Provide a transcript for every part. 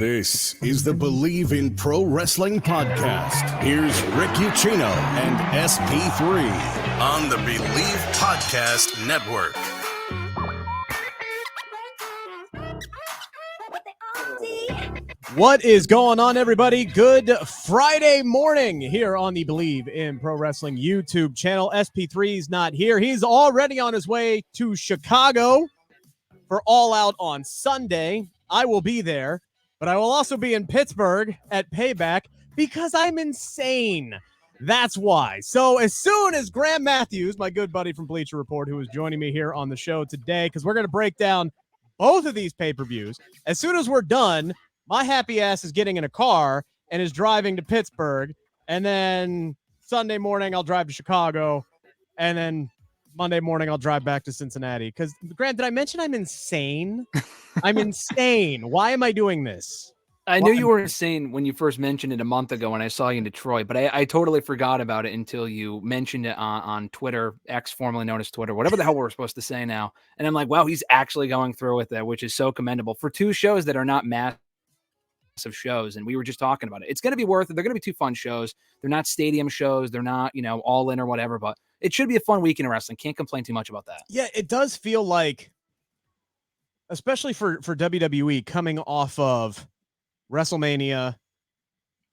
This is the Believe in Pro Wrestling podcast. Here's Rick Ucchino and SP3 on the Believe Podcast Network. What is going on, everybody? Good Friday morning here on the Believe in Pro Wrestling YouTube channel. SP3 is not here. He's already on his way to Chicago for All Out on Sunday. I will be there, but I will also be in Pittsburgh at Payback because I'm insane. That's why. So as soon as Graham Matthews, my good buddy from Bleacher Report, who is joining me here on the show today, because we're going to break down both of these pay-per-views, as soon as we're done, my happy ass is getting in a car and is driving to Pittsburgh, and then Sunday morning I'll drive to Chicago, and then Monday morning I'll drive back to Cincinnati. Because, Grant, did I mention I'm insane? I'm insane. Why am I doing this? I knew you were insane when you first mentioned it a month ago when I saw you in Detroit, but I totally forgot about it until you mentioned it on Twitter, X, formerly known as Twitter, whatever the hell we're supposed to say now. And I'm like, wow, he's actually going through with it, which is so commendable for two shows that are not massive shows. And we were just talking about it. It's going to be worth it. They're going to be two fun shows. They're not stadium shows. They're not, all in or whatever, but it should be a fun weekend of wrestling. Can't complain too much about that. Yeah, it does feel like, especially for WWE coming off of WrestleMania,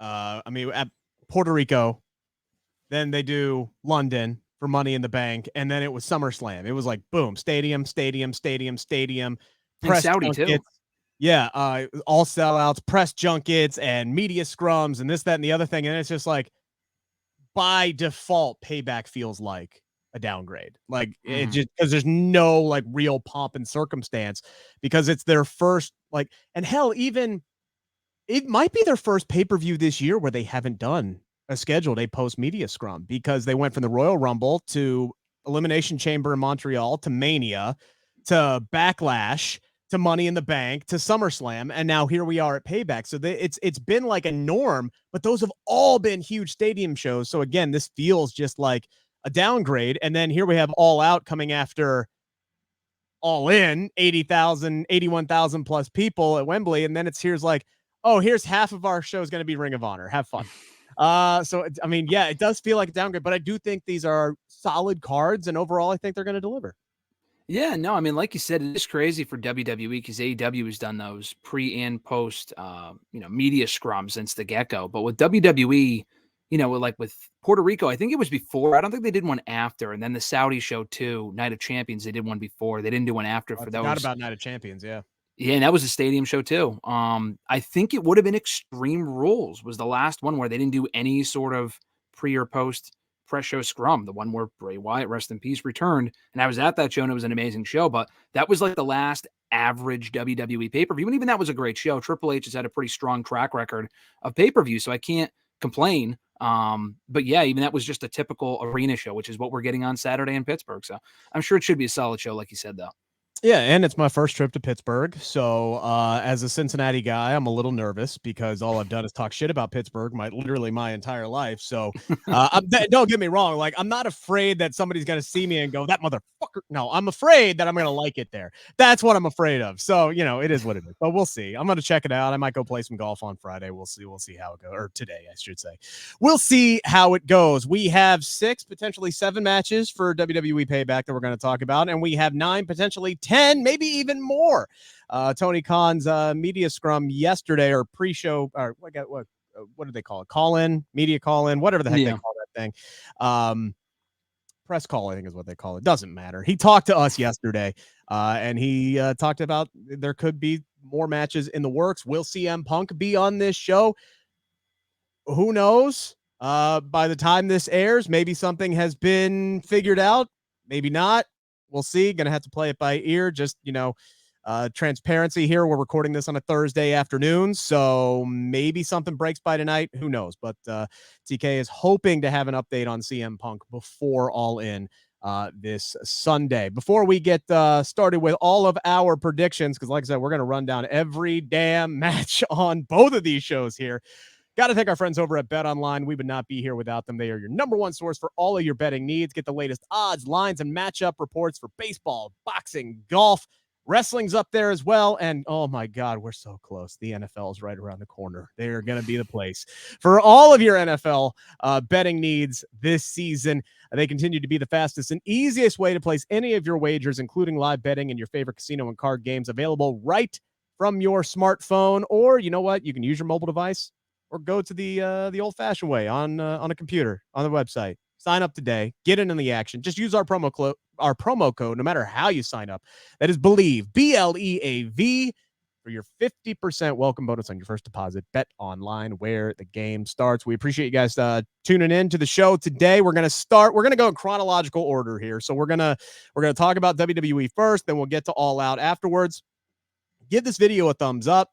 at Puerto Rico, then they do London for Money in the Bank, and then it was SummerSlam. It was like, boom, stadium. And Saudi junkets. too. Yeah, all sellouts, press junkets, and media scrums, and this, that, and the other thing. And it's just like, by default, Payback feels like a downgrade. Like, it just, because there's no like real pomp and circumstance, because it's their first, like, and hell, even it might be their first pay-per-view this year where they haven't done a scheduled post-media scrum, because they went from the Royal Rumble to Elimination Chamber in Montreal to Mania to Backlash to Money in the Bank to SummerSlam, and now here we are at Payback. So it's been like a norm, but those have all been huge stadium shows. So again, this feels just like a downgrade. And then here we have All Out coming after All In, 80,000, 81,000 plus people at Wembley, and then here's like, oh, here's half of our show is going to be Ring of Honor. Have fun. It does feel like a downgrade, but I do think these are solid cards, and overall, I think they're going to deliver. Yeah, no, I mean, like you said, it is crazy for WWE because AEW has done those pre and post, media scrums since the get-go. But with WWE, with Puerto Rico, I think it was before. I don't think they did one after. And then the Saudi show too, Night of Champions, they did one before. They didn't do one after for those. Forgot about Night of Champions, yeah. Yeah, and that was a stadium show too. I think it would have been Extreme Rules was the last one where they didn't do any sort of pre or post press show scrum, the one where Bray Wyatt, rest in peace, returned. And I was at that show, and it was an amazing show. But that was like the last average WWE pay-per-view. And even that was a great show. Triple H has had a pretty strong track record of pay-per-view, so I can't complain. But yeah, even that was just a typical arena show, which is what we're getting on Saturday in Pittsburgh. So I'm sure it should be a solid show, like you said, though. Yeah, and it's my first trip to Pittsburgh. So as a Cincinnati guy, I'm a little nervous because all I've done is talk shit about Pittsburgh literally my entire life. So don't get me wrong. Like, I'm not afraid that somebody's going to see me and go, that motherfucker. No, I'm afraid that I'm going to like it there. That's what I'm afraid of. So, it is what it is. But we'll see. I'm going to check it out. I might go play some golf on Friday. We'll see. We'll see how it goes. Or today, I should say. We'll see how it goes. We have 6, potentially 7 matches for WWE Payback that we're going to talk about. And we have 9, potentially 10, maybe even more. Tony Khan's media scrum yesterday, or pre-show, or what do they call it? Call-in, media call-in, whatever the heck they call that thing. Press call, I think is what they call it. Doesn't matter. He talked to us yesterday, and he talked about there could be more matches in the works. Will CM Punk be on this show? Who knows? By the time this airs, maybe something has been figured out. Maybe not. We'll see. Going to have to play it by ear. Just, transparency here. We're recording this on a Thursday afternoon, so maybe something breaks by tonight. Who knows? But TK is hoping to have an update on CM Punk before All In this Sunday. Before we get started with all of our predictions, because like I said, we're going to run down every damn match on both of these shows here. Got to thank our friends over at Bet Online. We would not be here without them. They are your number one source for all of your betting needs. Get the latest odds, lines, and matchup reports for baseball, boxing, golf, Wrestling's up there as well. And oh my God, we're so close. The NFL is right around the corner. They are going to be the place for all of your NFL betting needs this season. They continue to be the fastest and easiest way to place any of your wagers, including live betting and your favorite casino and card games, available right from your smartphone. Or you know what? You can use your mobile device or go to the old-fashioned way on a computer, on the website. Sign up today. Get in on the action. Just use our promo code, no matter how you sign up. That is Believe, BLEAV, for your 50% welcome bonus on your first deposit. Bet online where the game starts. We appreciate you guys tuning in to the show today. We're going to go in chronological order here. So we're going to talk about WWE first, then we'll get to All Out afterwards. Give this video a thumbs up.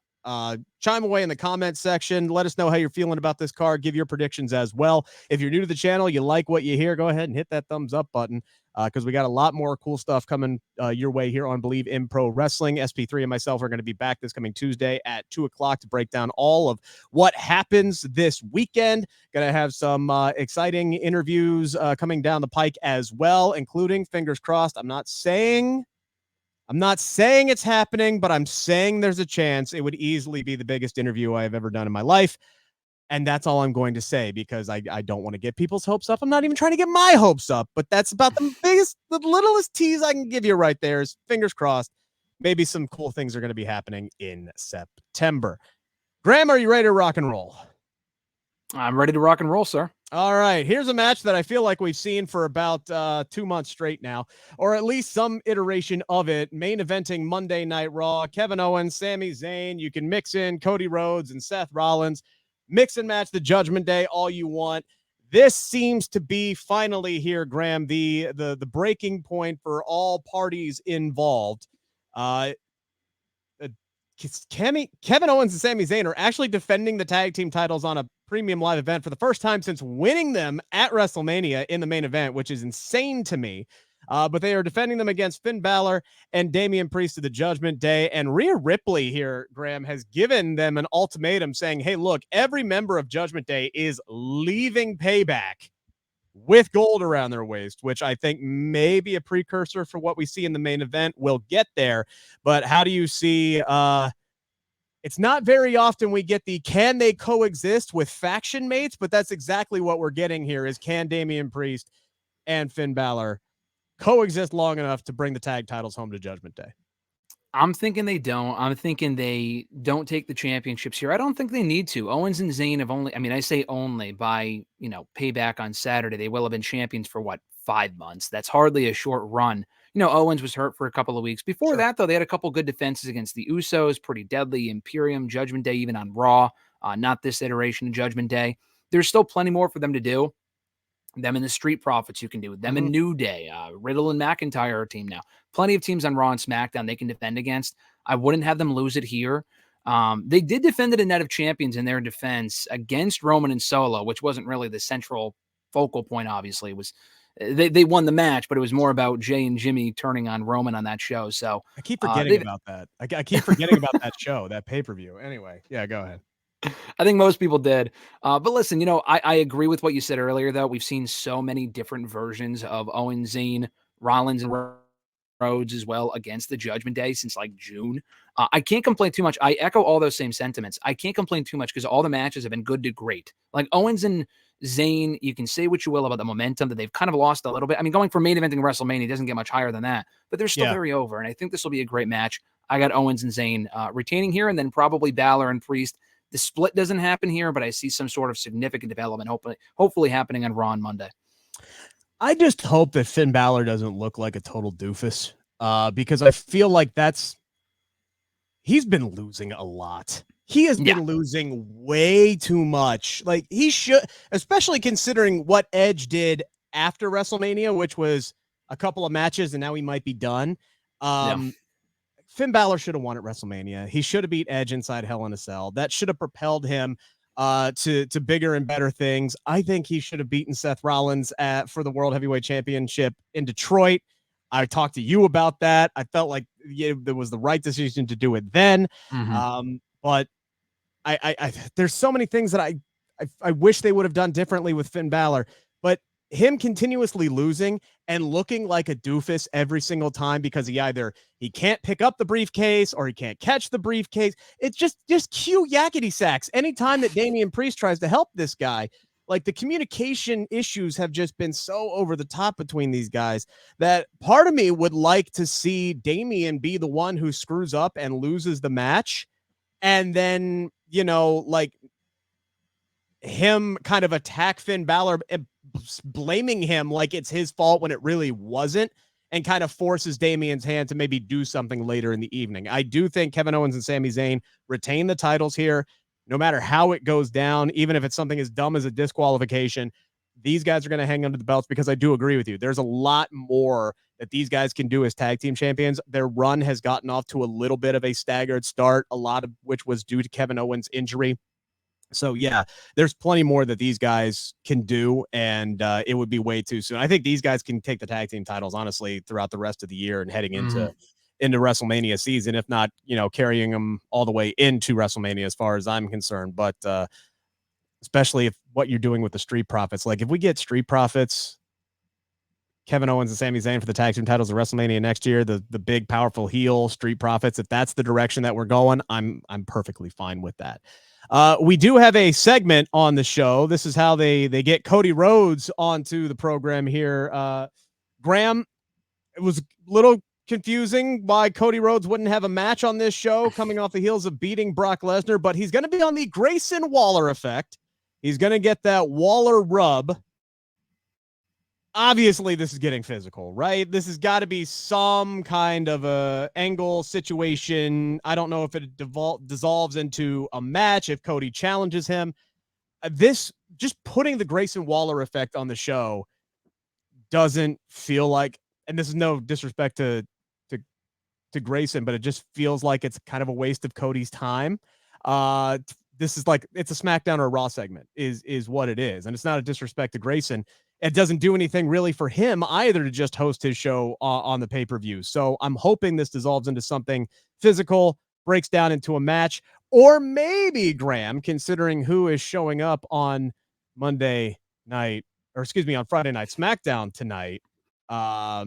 Chime away in the comments section. Let us know how you're feeling about this card. Give your predictions as well. If you're new to the channel, you like what you hear, go ahead and hit that thumbs up button because we got a lot more cool stuff coming your way here on Believe in Pro Wrestling. SP3 and myself are going to be back this coming Tuesday at 2 o'clock to break down all of what happens this weekend. Going to have some exciting interviews coming down the pike as well, including, fingers crossed, I'm not saying it's happening, but I'm saying there's a chance it would easily be the biggest interview I have ever done in my life. And that's all I'm going to say because I don't want to get people's hopes up. I'm not even trying to get my hopes up, but that's about the littlest tease I can give you right there is fingers crossed. Maybe some cool things are going to be happening in September. Graham, are you ready to rock and roll? I'm ready to rock and roll, sir. All right, here's a match that I feel like we've seen for about 2 months straight now, or at least some iteration of it. Main eventing Monday Night Raw, Kevin Owens, Sami Zayn. You can mix in Cody Rhodes and Seth Rollins. Mix and match the Judgment Day all you want. This seems to be finally here, Graham, the breaking point for all parties involved. Kevin Owens and Sami Zayn are actually defending the tag team titles on a premium live event for the first time since winning them at WrestleMania in the main event, which is insane to me. But they are defending them against Finn Balor and Damian Priest of the Judgment Day. And Rhea Ripley here, Graham, has given them an ultimatum saying, hey, look, every member of Judgment Day is leaving Payback with gold around their waist, which I think may be a precursor for what we see in the main event. We'll get there. But how do you see it's not very often we get the can they coexist with faction mates, but that's exactly what we're getting here is can Damian Priest and Finn Balor coexist long enough to bring the tag titles home to Judgment Day? I'm thinking they don't. I'm thinking they don't take the championships here. I don't think they need to. Owens and Zayn have only, I mean, I say only by, Payback on Saturday. They will have been champions for 5 months. That's hardly a short run. Owens was hurt for a couple of weeks. Before that, though, they had a couple good defenses against the Usos, pretty deadly, Imperium, Judgment Day, even on Raw. Not this iteration of Judgment Day. There's still plenty more for them to do. Them and the Street Profits you can do. Them and New Day. Riddle and McIntyre are a team now. Plenty of teams on Raw and SmackDown they can defend against. I wouldn't have them lose it here. They did defend it in Night of Champions in their defense against Roman and Solo, which wasn't really the central focal point, obviously. It was they won the match, but it was more about Jay and Jimmy turning on Roman on that show. So I keep forgetting about that. I keep forgetting about that show, that pay-per-view. Anyway, yeah, go ahead. I think most people did. But listen, I agree with what you said earlier, though. We've seen so many different versions of Owens, Zayn, Rollins, and Rhodes as well against the Judgment Day since June. I can't complain too much. I echo all those same sentiments. I can't complain too much because all the matches have been good to great. Owens and Zayn, you can say what you will about the momentum that they've kind of lost a little bit. I mean, going for main eventing WrestleMania doesn't get much higher than that, but they're still very over. And I think this will be a great match. I got Owens and Zayn retaining here, and then probably Balor and Priest. The split doesn't happen here, but I see some sort of significant development hopefully happening on Raw on Monday. I just hope that Finn Balor doesn't look like a total doofus because I feel like he's been losing a lot. He has been losing way too much. He should, especially considering what Edge did after WrestleMania, which was a couple of matches and now he might be done. Finn Balor should have won at WrestleMania. He should have beat Edge inside Hell in a Cell. That should have propelled him to bigger and better things. I think he should have beaten Seth Rollins for the World Heavyweight Championship in Detroit. I talked to you about that. I felt like there was the right decision to do it then. But I there's so many things that I wish they would have done differently with Finn Balor. But him continuously losing and looking like a doofus every single time because he can't pick up the briefcase or he can't catch the briefcase. It's just cue yakety sacks. Anytime that Damian Priest tries to help this guy, like the communication issues have just been so over the top between these guys that part of me would like to see Damian be the one who screws up and loses the match. And then, like him kind of attack Finn Balor, blaming him like it's his fault when it really wasn't, and kind of forces Damian's hand to maybe do something later in the evening. I do think Kevin Owens and Sami Zayn retain the titles here, no matter how it goes down, even if it's something as dumb as a disqualification. These guys are going to hang under the belts because I do agree with you. There's a lot more that these guys can do as tag team champions. Their run has gotten off to a little bit of a staggered start, a lot of which was due to Kevin Owens' injury. So, yeah, there's plenty more that these guys can do, and it would be way too soon. I think these guys can take the tag team titles, honestly, throughout the rest of the year and heading into WrestleMania season, if not, carrying them all the way into WrestleMania as far as I'm concerned. But especially if what you're doing with the Street Profits, like if we get Street Profits, Kevin Owens and Sami Zayn for the tag team titles of WrestleMania next year, the big, powerful heel Street Profits, if that's the direction that we're going, I'm perfectly fine with that. We do have a segment on the show. This is how they get Cody Rhodes onto the program here. Graham, it was a little confusing why Cody Rhodes wouldn't have a match on this show coming off the heels of beating Brock Lesnar, but he's going to be on the Grayson Waller effect. He's going to get that Waller rub. Obviously, this is getting physical, right? This has got to be some kind of a angle situation. I don't know if it dissolves into a match, if Cody challenges him. This, just putting the Grayson Waller effect on the show doesn't feel like, and this is no disrespect to Grayson, but it just feels like it's kind of a waste of Cody's time. This is like, it's a SmackDown or a Raw segment is what it is. And it's not a disrespect to Grayson. It doesn't do anything really for him either to just host his show on the pay-per-view. So I'm hoping this dissolves into something physical, breaks down into a match, or maybe, Graham, considering who is showing up on Friday Night SmackDown tonight,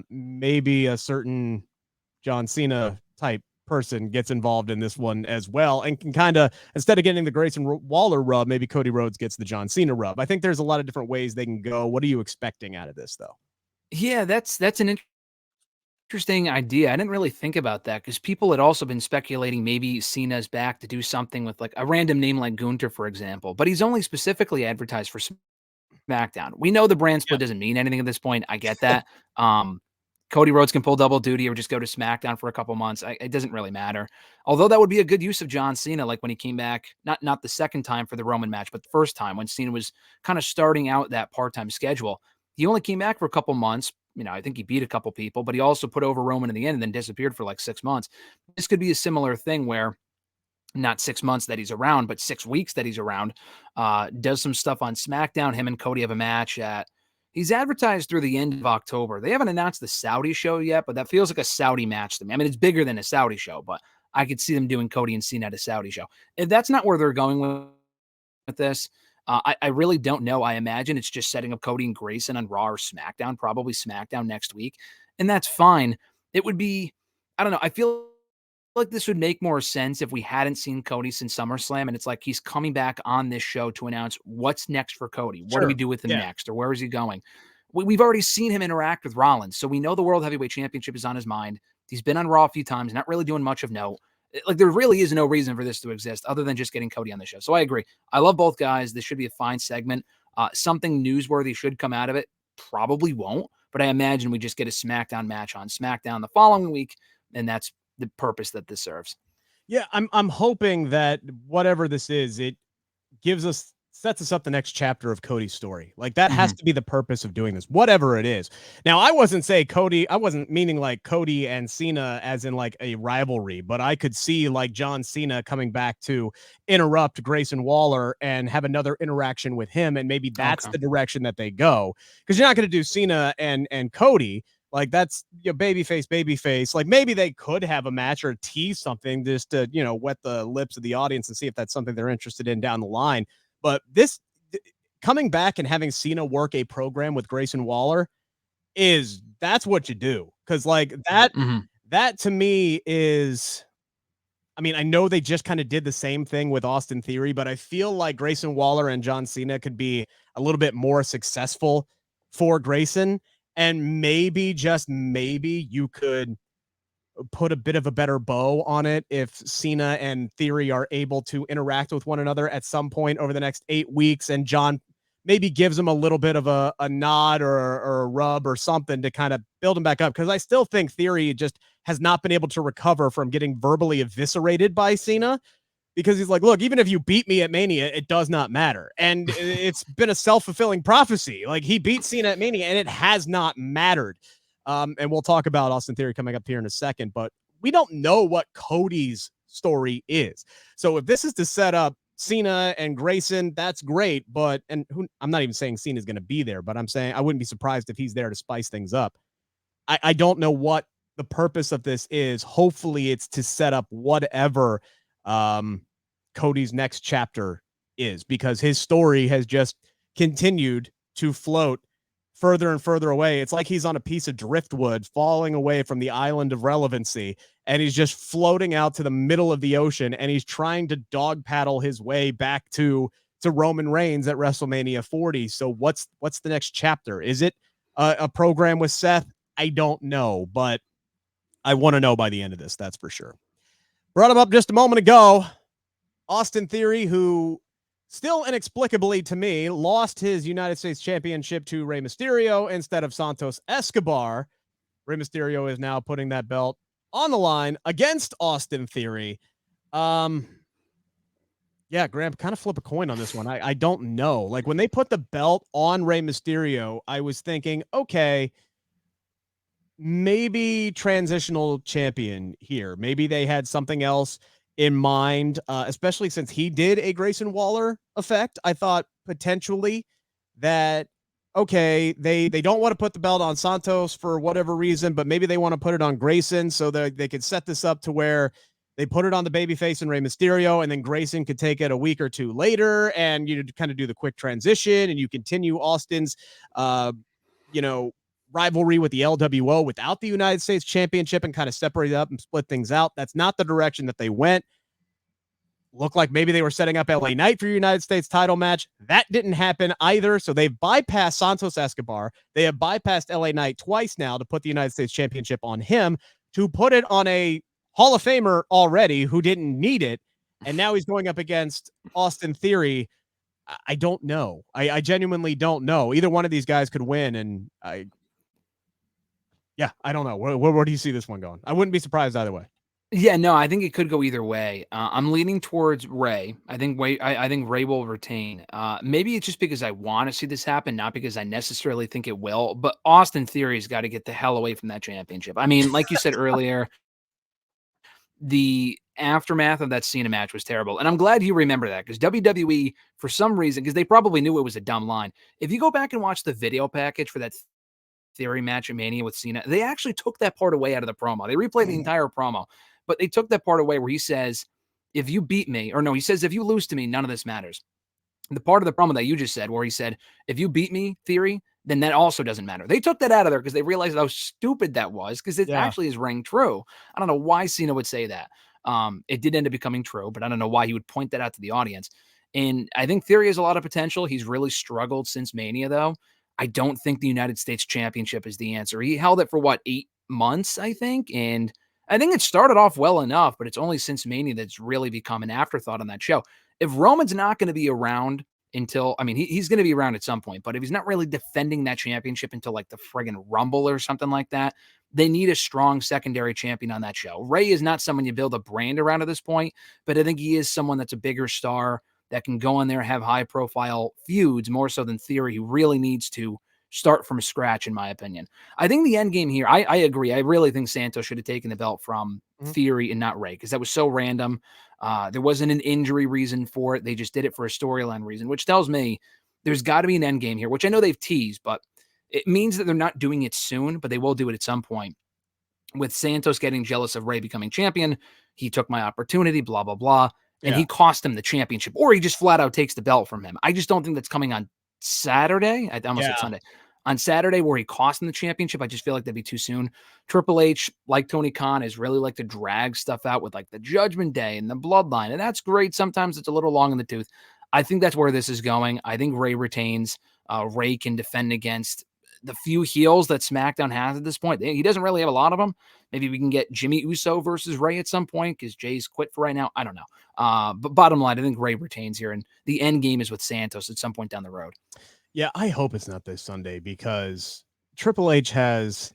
maybe a certain John Cena type person gets involved in this one as well and can kind of, instead of getting the Grayson Waller rub, maybe Cody Rhodes gets the John Cena rub. I think there's a lot of different ways they can go. What are you expecting out of this, though? Yeah, that's an interesting idea. I didn't really think about that because people had also been speculating maybe Cena's back to do something with like a random name like Gunther, for example, but he's only specifically advertised for SmackDown. We know the brand split doesn't mean anything at this point. I get that. Cody Rhodes can pull double duty or just go to SmackDown for a couple months. It doesn't really matter. Although that would be a good use of John Cena, like when he came back, not the second time for the Roman match, but the first time when Cena was kind of starting out that part-time schedule. He only came back for a couple months. I think he beat a couple people, but he also put over Roman in the end and then disappeared for like 6 months. This could be a similar thing where not 6 months that he's around, but 6 weeks that he's around, does some stuff on SmackDown. Him and Cody have a match he's advertised through the end of October. They haven't announced the Saudi show yet, but that feels like a Saudi match to me. I mean, it's bigger than a Saudi show, but I could see them doing Cody and Cena at a Saudi show. If that's not where they're going with this, I really don't know. I imagine it's just setting up Cody and Grayson on Raw or SmackDown, probably SmackDown next week. And that's fine. It would be, I don't know. I feel like this would make more sense if we hadn't seen Cody since SummerSlam, and it's like he's coming back on this show to announce what's next for Cody. What do we do with him next, or where is he going? We've already seen him interact with Rollins, so we know the World Heavyweight Championship is on his mind. He's been on Raw a few times, not really doing much of note. Like, there really is no reason for this to exist other than just getting Cody on the show. So I agree. I love both guys. This should be a fine segment. Something newsworthy should come out of it. Probably won't, but I imagine we just get a SmackDown match on SmackDown the following week, and that's the purpose that this serves. Yeah, I'm hoping that whatever this is, it sets us up the next chapter of Cody's story. Like that has to be the purpose of doing this, whatever it is. Now, I wasn't meaning like Cody and Cena as in like a rivalry, but I could see like John Cena coming back to interrupt Grayson Waller and have another interaction with him. And maybe that's the direction that they go. Because you're not going to do Cena and Cody. Like that's babyface. Like maybe they could have a match or tease something just to, wet the lips of the audience and see if that's something they're interested in down the line. But this, coming back and having Cena work a program with Grayson Waller that's what you do. Cause like that to me is, I mean, I know they just kind of did the same thing with Austin Theory, but I feel like Grayson Waller and John Cena could be a little bit more successful for Grayson. And maybe, just maybe, you could put a bit of a better bow on it if Cena and Theory are able to interact with one another at some point over the next 8 weeks, and John maybe gives him a little bit of a nod or a rub or something to kind of build him back up. Because I still think Theory just has not been able to recover from getting verbally eviscerated by Cena, because he's like, look, even if you beat me at Mania, it does not matter. And it's been a self-fulfilling prophecy. Like, he beat Cena at Mania and it has not mattered. And we'll talk about Austin Theory coming up here in a second, but we don't know what Cody's story is. So if this is to set up Cena and Grayson, that's great. But, I'm not even saying Cena's going to be there, but I'm saying I wouldn't be surprised if he's there to spice things up. I don't know what the purpose of this is. Hopefully it's to set up whatever Cody's next chapter is, because his story has just continued to float further and further away. It's like he's on a piece of driftwood falling away from the island of relevancy, and he's just floating out to the middle of the ocean, and he's trying to dog paddle his way back to Roman Reigns at WrestleMania 40. So what's the next chapter? Is it a program with Seth? I don't know, but I want to know by the end of this. That's for sure. Brought him up just a moment ago. Austin Theory, who still inexplicably to me lost his United States Championship to Rey Mysterio instead of Santos Escobar. Rey Mysterio is now putting that belt on the line against Austin Theory. Yeah, Graham, kind of flip a coin on this one. I don't know. Like, when they put the belt on Rey Mysterio, I was thinking, okay, maybe transitional champion here. Maybe they had something else in mind, especially since he did a Grayson Waller effect. I thought potentially that, okay, they don't want to put the belt on Santos for whatever reason, but maybe they want to put it on Grayson so that they could set this up to where they put it on the babyface and Rey Mysterio, and then Grayson could take it a week or two later, and you kind of do the quick transition, and you continue Austin's, rivalry with the LWO without the United States Championship and kind of separate it up and split things out. That's not the direction that they went. Looked like maybe they were setting up LA Knight for your United States title match. That didn't happen either. So they've bypassed Santos Escobar. They have bypassed LA Knight twice now to put the United States Championship on him, to put it on a Hall of Famer already who didn't need it. And now he's going up against Austin Theory. I don't know. I genuinely don't know. Either one of these guys could win. And I don't know. Where do you see this one going? I wouldn't be surprised either way. Yeah, no, I think it could go either way. I'm leaning towards Rey. I think Rey will retain. Maybe it's just because I want to see this happen, not because I necessarily think it will. But Austin Theory's got to get the hell away from that championship. I mean, like you said earlier, the aftermath of that Cena match was terrible. And I'm glad you remember that, because WWE, for some reason, because they probably knew it was a dumb line. If you go back and watch the video package for that Theory match at Mania with Cena, they actually took that part away out of the promo. They replayed the entire promo, but they took that part away where he says, if you beat me, or no, he says, if you lose to me, none of this matters. The part of the promo that you just said, where he said, if you beat me, Theory, then that also doesn't matter. They took that out of there because they realized how stupid that was, because it actually is rang true. I don't know why Cena would say that. It did end up becoming true, but I don't know why he would point that out to the audience. And I think Theory has a lot of potential. He's really struggled since Mania, though. I don't think the United States Championship is the answer. He held it for 8 months, I think. And I think it started off well enough, but it's only since Mania that's really become an afterthought on that show. If Roman's not going to be around until, I mean, he's going to be around at some point, but if he's not really defending that championship until like the friggin' Rumble or something like that, they need a strong secondary champion on that show. Rey is not someone you build a brand around at this point, but I think he is someone that's a bigger star that can go in there and have high-profile feuds more so than Theory, who really needs to start from scratch, in my opinion. I think the end game here, I agree. I really think Santos should have taken the belt from Theory and not Rey, because that was so random. There wasn't an injury reason for it. They just did it for a storyline reason, which tells me there's got to be an end game here, which I know they've teased, but it means that they're not doing it soon, but they will do it at some point. With Santos getting jealous of Rey becoming champion, he took my opportunity, blah, blah, blah. And he cost him the championship, or he just flat out takes the belt from him. I just don't think that's coming on Saturday. I almost said Sunday. On Saturday, where he cost him the championship, I just feel like that'd be too soon. Triple H, like Tony Khan, is really like to drag stuff out with like the Judgment Day and the Bloodline, and that's great. Sometimes it's a little long in the tooth. I think that's where this is going. I think Ray retains. Ray can defend against the few heels that SmackDown has at this point. He doesn't really have a lot of them. Maybe we can get Jimmy Uso versus Ray at some point because Jay's quit for right now. I don't know. But bottom line, I think Ray retains here, and the end game is with Santos at some point down the road. Yeah, I hope it's not this Sunday because Triple H has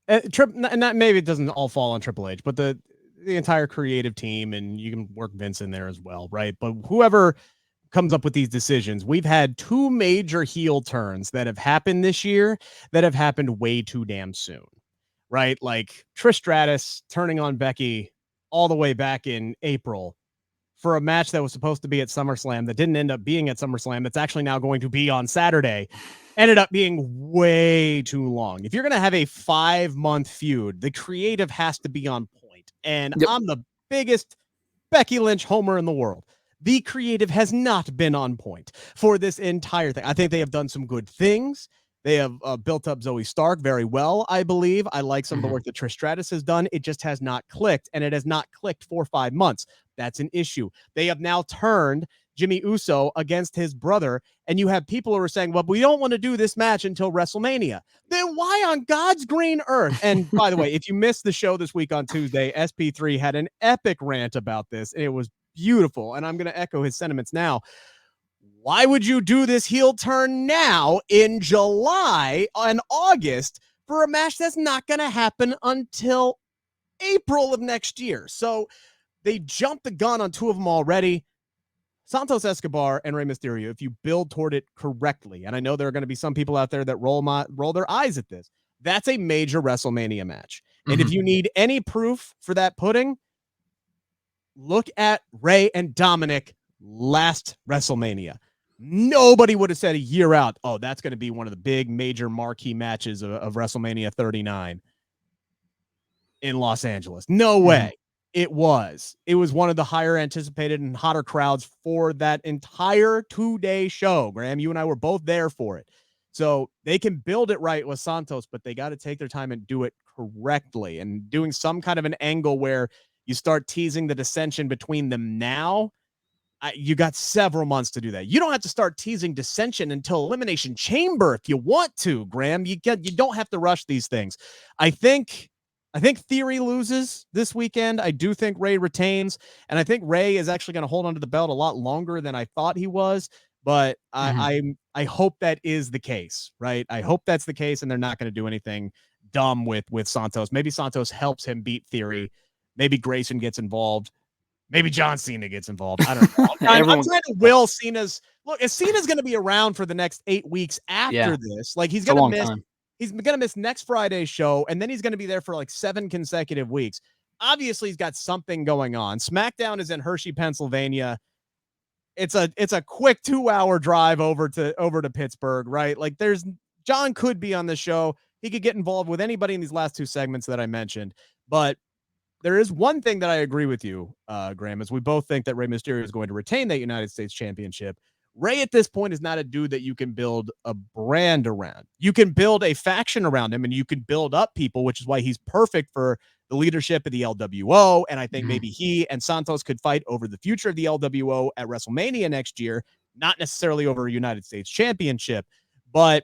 and that maybe it doesn't all fall on Triple H, but the entire creative team, and you can work Vince in there as well, right? But whoever comes up with these decisions, we've had two major heel turns that have happened this year that have happened way too damn soon, right? Like Trish Stratus turning on Becky all the way back in April for a match that was supposed to be at SummerSlam that didn't end up being at SummerSlam. That's actually now going to be on Saturday. Ended up being way too long. If you're going to have a 5-month feud, the creative has to be on point. And I'm the biggest Becky Lynch homer in the world. The creative has not been on point for this entire thing. I think they have done some good things. They have built up Zoe Stark very well, I believe. I like some of the work that Trish Stratus has done. It just has not clicked, and it has not clicked for 5 months. That's an issue. They have now turned Jimmy Uso against his brother, and you have people who are saying, well, we don't want to do this match until WrestleMania. Then why on God's green earth? And by the way, if you missed the show this week on Tuesday, SP3 had an epic rant about this, and it was beautiful, and I'm going to echo his sentiments now. Why would you do this heel turn now in July and August for a match that's not going to happen until April of next year? So they jumped the gun on two of them already. Santos Escobar and Rey Mysterio, if you build toward it correctly, and I know there are going to be some people out there that roll their eyes at this, that's a major WrestleMania match. And if you need any proof for that pudding, look at Rey and Dominic last WrestleMania. Nobody would have said a year out, oh, that's going to be one of the big major marquee matches of WrestleMania 39 in Los Angeles. No way. It was one of the higher anticipated and hotter crowds for that entire 2-day show. Graham, you and I were both there for it. So they can build it right with Santos, but they got to take their time and do it correctly. And doing some kind of an angle where you start teasing the dissension between them now, you got several months to do that. You don't have to start teasing dissension until Elimination Chamber if you want to, Graham. You don't have to rush these things. I think Theory loses this weekend. I do think Ray retains, and I think Ray is actually going to hold onto the belt a lot longer than I thought he was. But I hope that is the case, right? I hope that's the case, and they're not going to do anything dumb with Santos. Maybe Santos helps him beat Theory. Maybe Grayson gets involved. Maybe John Cena gets involved. I don't know. I'm trying to will Cena's look. If Cena's going to be around for the next 8 weeks after this, like he's going to miss next Friday's show, and then he's going to be there for like 7 consecutive weeks. Obviously, he's got something going on. SmackDown is in Hershey, Pennsylvania. It's a quick 2-hour drive over to Pittsburgh, right? Like John could be on the show. He could get involved with anybody in these last 2 segments that I mentioned, but there is one thing that I agree with you, Graham, is we both think that Rey Mysterio is going to retain that United States Championship. Ray at this point is not a dude that you can build a brand around. You can build a faction around him, and you can build up people, which is why he's perfect for the leadership of the LWO. And I think maybe he and Santos could fight over the future of the LWO at WrestleMania next year, not necessarily over a United States Championship. But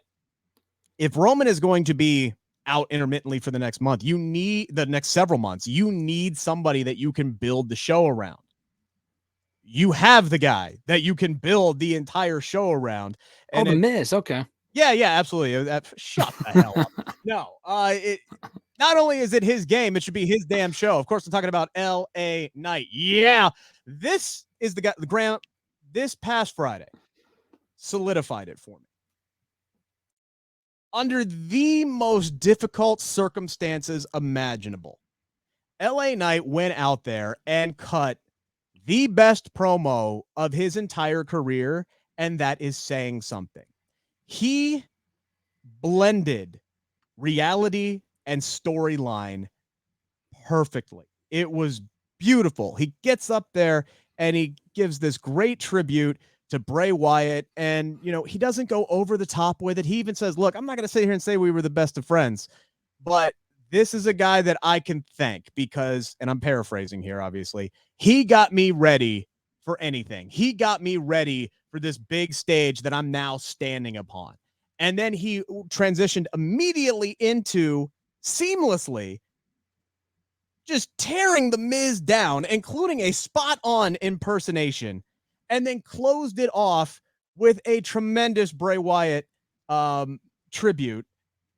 if Roman is going to be out intermittently for the next month, you need the next several months, you need somebody that you can build the show around. You have the guy that you can build the entire show around. And The Miz. Okay. Yeah, absolutely. Shut the hell up. No, not only is it his game, it should be his damn show. Of course, I'm talking about LA Knight. Yeah, this is the guy, this past Friday solidified it for me. Under the most difficult circumstances imaginable, LA Knight went out there and cut the best promo of his entire career, and that is saying something. He blended reality and storyline perfectly. It was beautiful. He gets up there and he gives this great tribute to Bray Wyatt. And, he doesn't go over the top with it. He even says, look, I'm not going to sit here and say we were the best of friends, but this is a guy that I can thank because, and I'm paraphrasing here, obviously, he got me ready for anything. He got me ready for this big stage that I'm now standing upon. And then he transitioned immediately into seamlessly just tearing the Miz down, including a spot-on impersonation, and then closed it off with a tremendous Bray Wyatt tribute,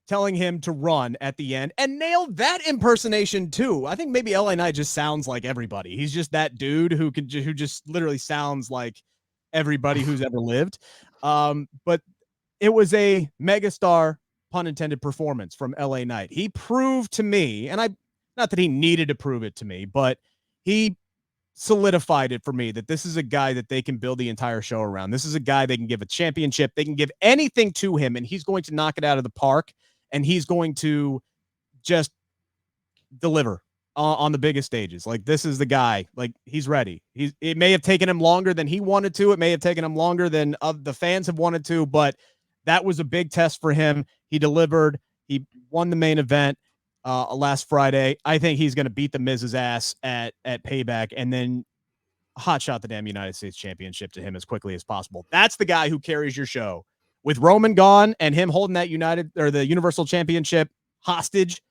telling him to run at the end, and nailed that impersonation too. I think maybe LA Knight just sounds like everybody. He's just that dude who just literally sounds like everybody who's ever lived. But it was a megastar, pun intended, performance from LA Knight. He proved to me, and not that he needed to prove it to me, but he solidified it for me that this is a guy that they can build the entire show around. This is a guy they can give a championship. They can give anything to him, and he's going to knock it out of the park, and he's going to just deliver on the biggest stages. Like, this is the guy. Like, he's ready. It may have taken him longer than he wanted to. It may have taken him longer than the fans have wanted to, but that was a big test for him. He delivered. He won the main event last Friday. I think he's going to beat the Miz's ass at Payback and then hotshot the damn United States Championship to him as quickly as possible. That's the guy who carries your show. With Roman gone and him holding that the Universal Championship hostage,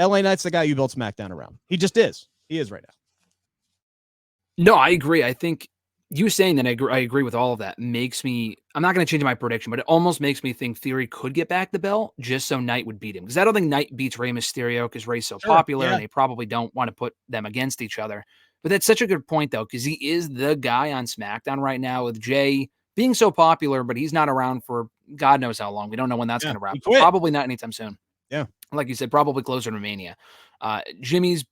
LA Knight's the guy you built SmackDown around. He just is. He is right now. No, I agree. I think you saying that I agree with all of that makes me, I'm not going to change my prediction, but it almost makes me think Theory could get back the belt just so Knight would beat him. Because I don't think Knight beats Rey Mysterio because Rey's so popular and they probably don't want to put them against each other. But that's such a good point, though, because he is the guy on SmackDown right now with Jay being so popular, but he's not around for God knows how long. We don't know when that's going to wrap. Probably not anytime soon. Yeah. Like you said, probably closer to Mania. Jimmy's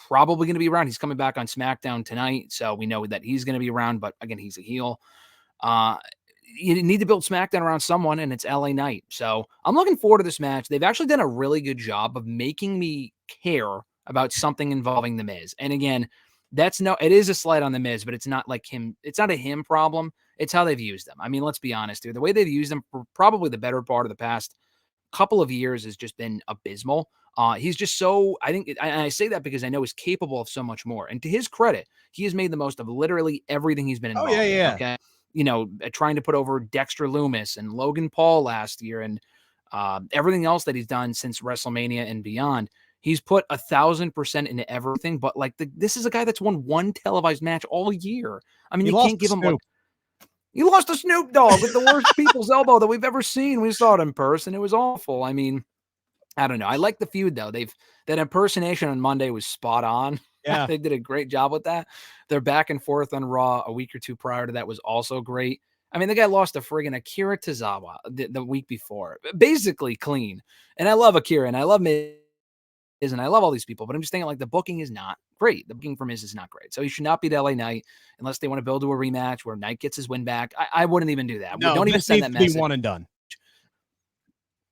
probably going to be around. He's coming back on SmackDown tonight, so we know that he's going to be around, but again, he's a heel. You need to build SmackDown around someone, and it's LA Knight. So I'm looking forward to this match. They've actually done a really good job of making me care about something involving The Miz. And again, it is a slight on The Miz, but it's not like him. It's not a him problem. It's how they've used them. I mean, let's be honest here. The way they've used them for probably the better part of the past couple of years has just been abysmal. He's just so, and I say that because I know he's capable of so much more. And to his credit, he has made the most of literally everything he's been involved in. Okay. Trying to put over Dexter Lumis and Logan Paul last year and everything else that he's done since WrestleMania and beyond. He's put 1,000% into everything, but this is a guy that's won one televised match all year. I mean, you can't give him you lost to Snoop Dogg with the worst people's elbow that we've ever seen. We saw it in person. It was awful. I mean, I don't know. I like the feud though. That impersonation on Monday was spot on. Yeah. They did a great job with that. Their back and forth on Raw a week or two prior to that was also great. I mean, the guy lost to friggin' Akira Tozawa the week before. Basically clean. And I love Akira and I love Miz and I love all these people, but I'm just thinking the booking is not great. The booking for Miz is not great. So he should not beat LA Knight unless they want to build to a rematch where Knight gets his win back. I wouldn't even do that. No, don't even send that message. One and done.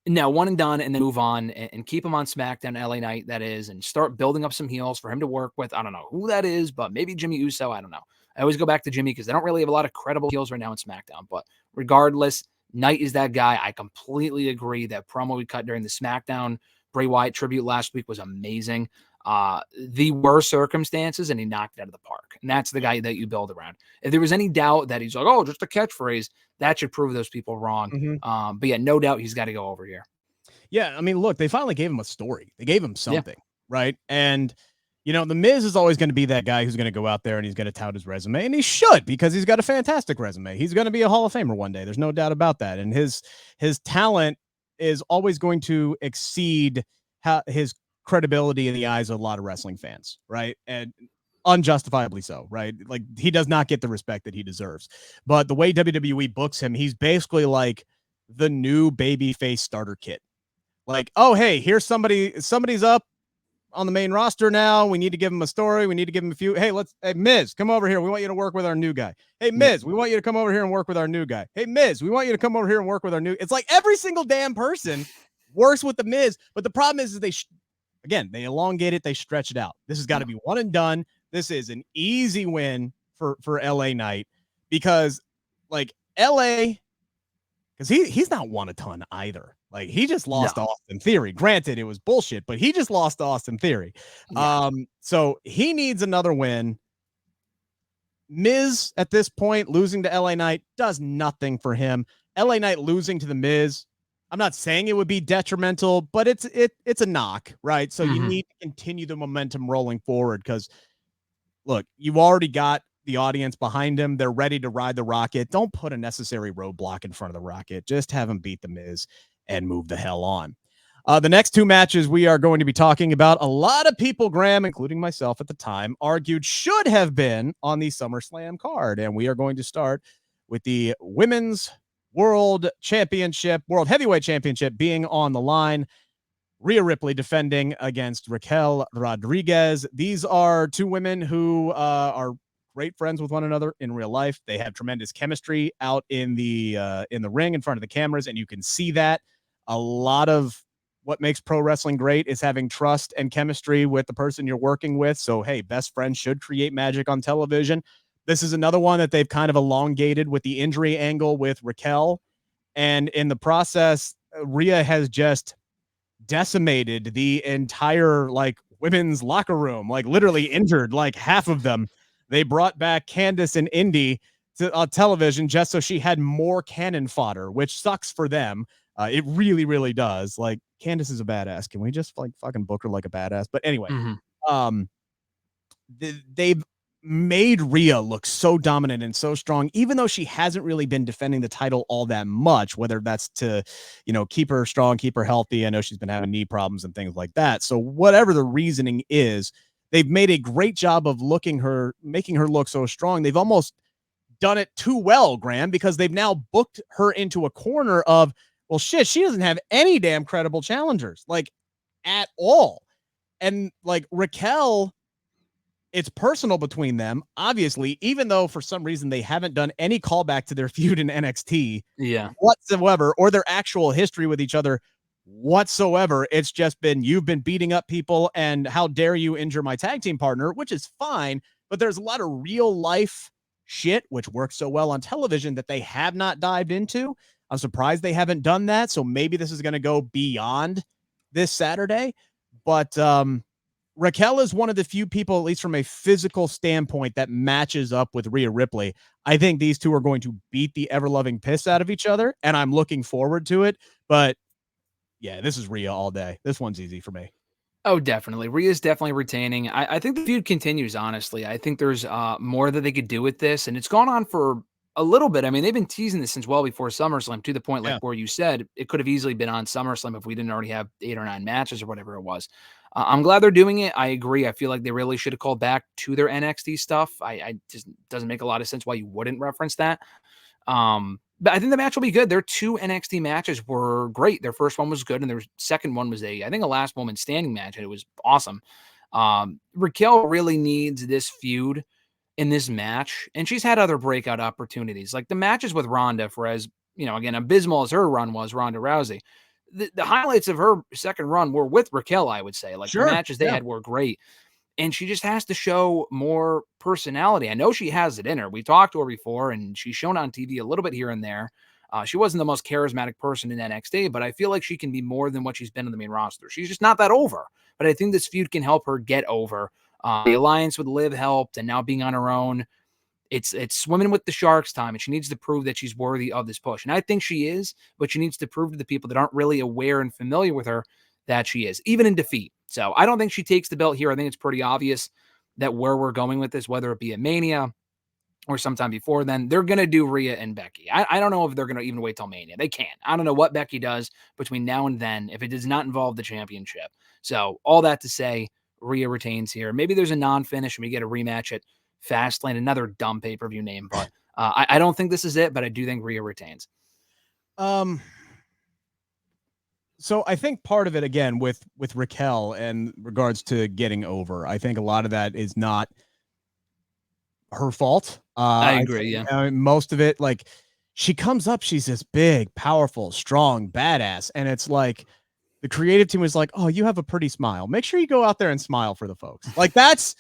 No, one and done, and then move on and keep him on SmackDown, LA Knight, that is, and start building up some heels for him to work with. I don't know who that is, but maybe Jimmy Uso. I don't know. I always go back to Jimmy because they don't really have a lot of credible heels right now in SmackDown. But regardless, Knight is that guy. I completely agree. That promo we cut during the SmackDown Bray Wyatt tribute last week was amazing. The worst circumstances, and he knocked it out of the park. And that's the guy that you build around. If there was any doubt that he's like, oh, just a catchphrase, that should prove those people wrong. Mm-hmm. But yeah, no doubt he's got to go over here. Yeah, I mean, look, they finally gave him a story. They gave him something, right? And, The Miz is always going to be that guy who's going to go out there and he's going to tout his resume, and he should because he's got a fantastic resume. He's going to be a Hall of Famer one day. There's no doubt about that. And his talent is always going to exceed his credibility in the eyes of a lot of wrestling fans, right? And unjustifiably so, right? Like, he does not get the respect that he deserves. But the way WWE books him, he's basically like the new babyface starter kit. Like, oh, hey, here's somebody's up on the main roster now. We need to give him a story. We need to give him a few. Hey, Miz, come over here. We want you to work with our new guy. Hey, Miz, we want you to come over here and work with our new guy. Hey, Miz, we want you to come over here and work with our new. It's like every single damn person works with the Miz. But the problem is they elongate it. They stretch it out. This has got to be one and done. This is an easy win for LA Knight because like LA, because he's not won a ton either. Like he just lost to Austin Theory. Granted, it was bullshit, but he just lost to Austin Theory. Yeah. So he needs another win. Miz at this point losing to LA Knight does nothing for him. LA Knight losing to the Miz, I'm not saying it would be detrimental, but it's a knock, right? So you need to continue the momentum rolling forward because look, you've already got the audience behind him. They're ready to ride the rocket. Don't put a necessary roadblock in front of the rocket. Just have him beat the Miz and move the hell on. The next two matches we are going to be talking about, a lot of people, Graham, including myself at the time, argued should have been on the SummerSlam card. And we are going to start with the Women's World Championship, World Heavyweight Championship being on the line. Rhea Ripley defending against Raquel Rodriguez. These are two women who are great friends with one another in real life. They have tremendous chemistry out in the ring in front of the cameras, and you can see that. A lot of what makes pro wrestling great is having trust and chemistry with the person you're working with. So, hey, best friends should create magic on television. This is another one that they've kind of elongated with the injury angle with Raquel. And in the process, Rhea has just decimated the entire like women's locker room, like literally injured like half of them. They brought back Candice and Indy to television just so she had more cannon fodder, which sucks for them. It really, really does. Like Candice is a badass. Can we just like fucking book her like a badass? But anyway, they've made Rhea look so dominant and so strong, even though she hasn't really been defending the title all that much, whether that's to, keep her strong, keep her healthy. I know she's been having knee problems and things like that. So whatever the reasoning is, they've made a great job of making her look so strong. They've almost done it too well, Graham, because they've now booked her into a corner of, well, shit, she doesn't have any damn credible challengers, like at all. And like Raquel, it's personal between them, obviously, even though for some reason they haven't done any callback to their feud in NXT whatsoever, or their actual history with each other whatsoever. It's just been, you've been beating up people and how dare you injure my tag team partner, which is fine. But there's a lot of real life shit, which works so well on television, that they have not dived into. I'm surprised they haven't done that. So maybe this is going to go beyond this Saturday. But Raquel is one of the few people, at least from a physical standpoint, that matches up with Rhea Ripley. I think these two are going to beat the ever-loving piss out of each other, and I'm looking forward to it. But yeah, this is Rhea all day. This one's easy for me. Oh, definitely. Rhea's definitely retaining. I think the feud continues, honestly. I think there's more that they could do with this, and it's gone on for a little bit. I mean, they've been teasing this since well before SummerSlam, to the point, like where you said, it could have easily been on SummerSlam if we didn't already have 8 or 9 matches or whatever it was. I'm glad they're doing it. I agree. I feel like they really should have called back to their NXT stuff. I just doesn't make a lot of sense why you wouldn't reference that. But I think the match will be good. Their 2 NXT matches were great. Their first one was good, and their second one was I think a last moment standing match, and it was awesome. Raquel really needs this feud in this match, and she's had other breakout opportunities. Like the matches with Ronda, for as, again, abysmal as her run was, Ronda Rousey. The highlights of her second run were with Raquel, I would say. Like the matches they had were great. And she just has to show more personality. I know she has it in her. We talked to her before, and she's shown on TV a little bit here and there. She wasn't the most charismatic person in NXT, but I feel like she can be more than what she's been in the main roster. She's just not that over. But I think this feud can help her get over. The alliance with Liv helped, and now being on her own, it's swimming with the sharks time, and she needs to prove that she's worthy of this push. And I think she is, but she needs to prove to the people that aren't really aware and familiar with her that she is, even in defeat. So I don't think she takes the belt here. I think it's pretty obvious that where we're going with this, whether it be at Mania or sometime before then, they're going to do Rhea and Becky. I don't know if they're going to even wait till Mania. They can't. I don't know what Becky does between now and then if it does not involve the championship. So all that to say, Rhea retains here. Maybe there's a non-finish and we get a rematch at Fastlane, another dumb pay-per-view name. But I don't think this is it, but I do think Rhea retains. So I think part of it, again, with Raquel and regards to getting over, I think a lot of that is not her fault. I agree. I mean, most of it, like she comes up, she's this big, powerful, strong, badass. And it's like the creative team was like, oh, you have a pretty smile. Make sure you go out there and smile for the folks. Like that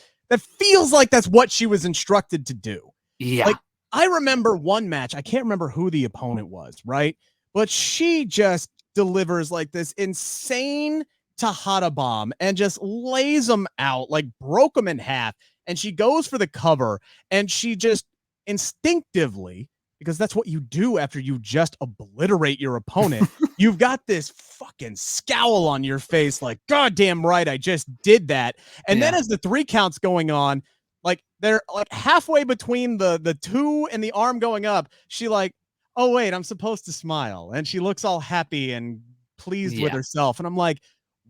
feels like that's what she was instructed to do. Yeah. Like I remember one match. I can't remember who the opponent was, right? But she just delivers like this insane Tahata bomb and just lays them out, like broke them in half. And she goes for the cover and she just instinctively, because that's what you do after you just obliterate your opponent, you've got this fucking scowl on your face, like, goddamn right, I just did that. And then as the 3 counts going on, like they're like halfway between the 2 and the arm going up, she like, oh wait, I'm supposed to smile. And she looks all happy and pleased with herself. And I'm like,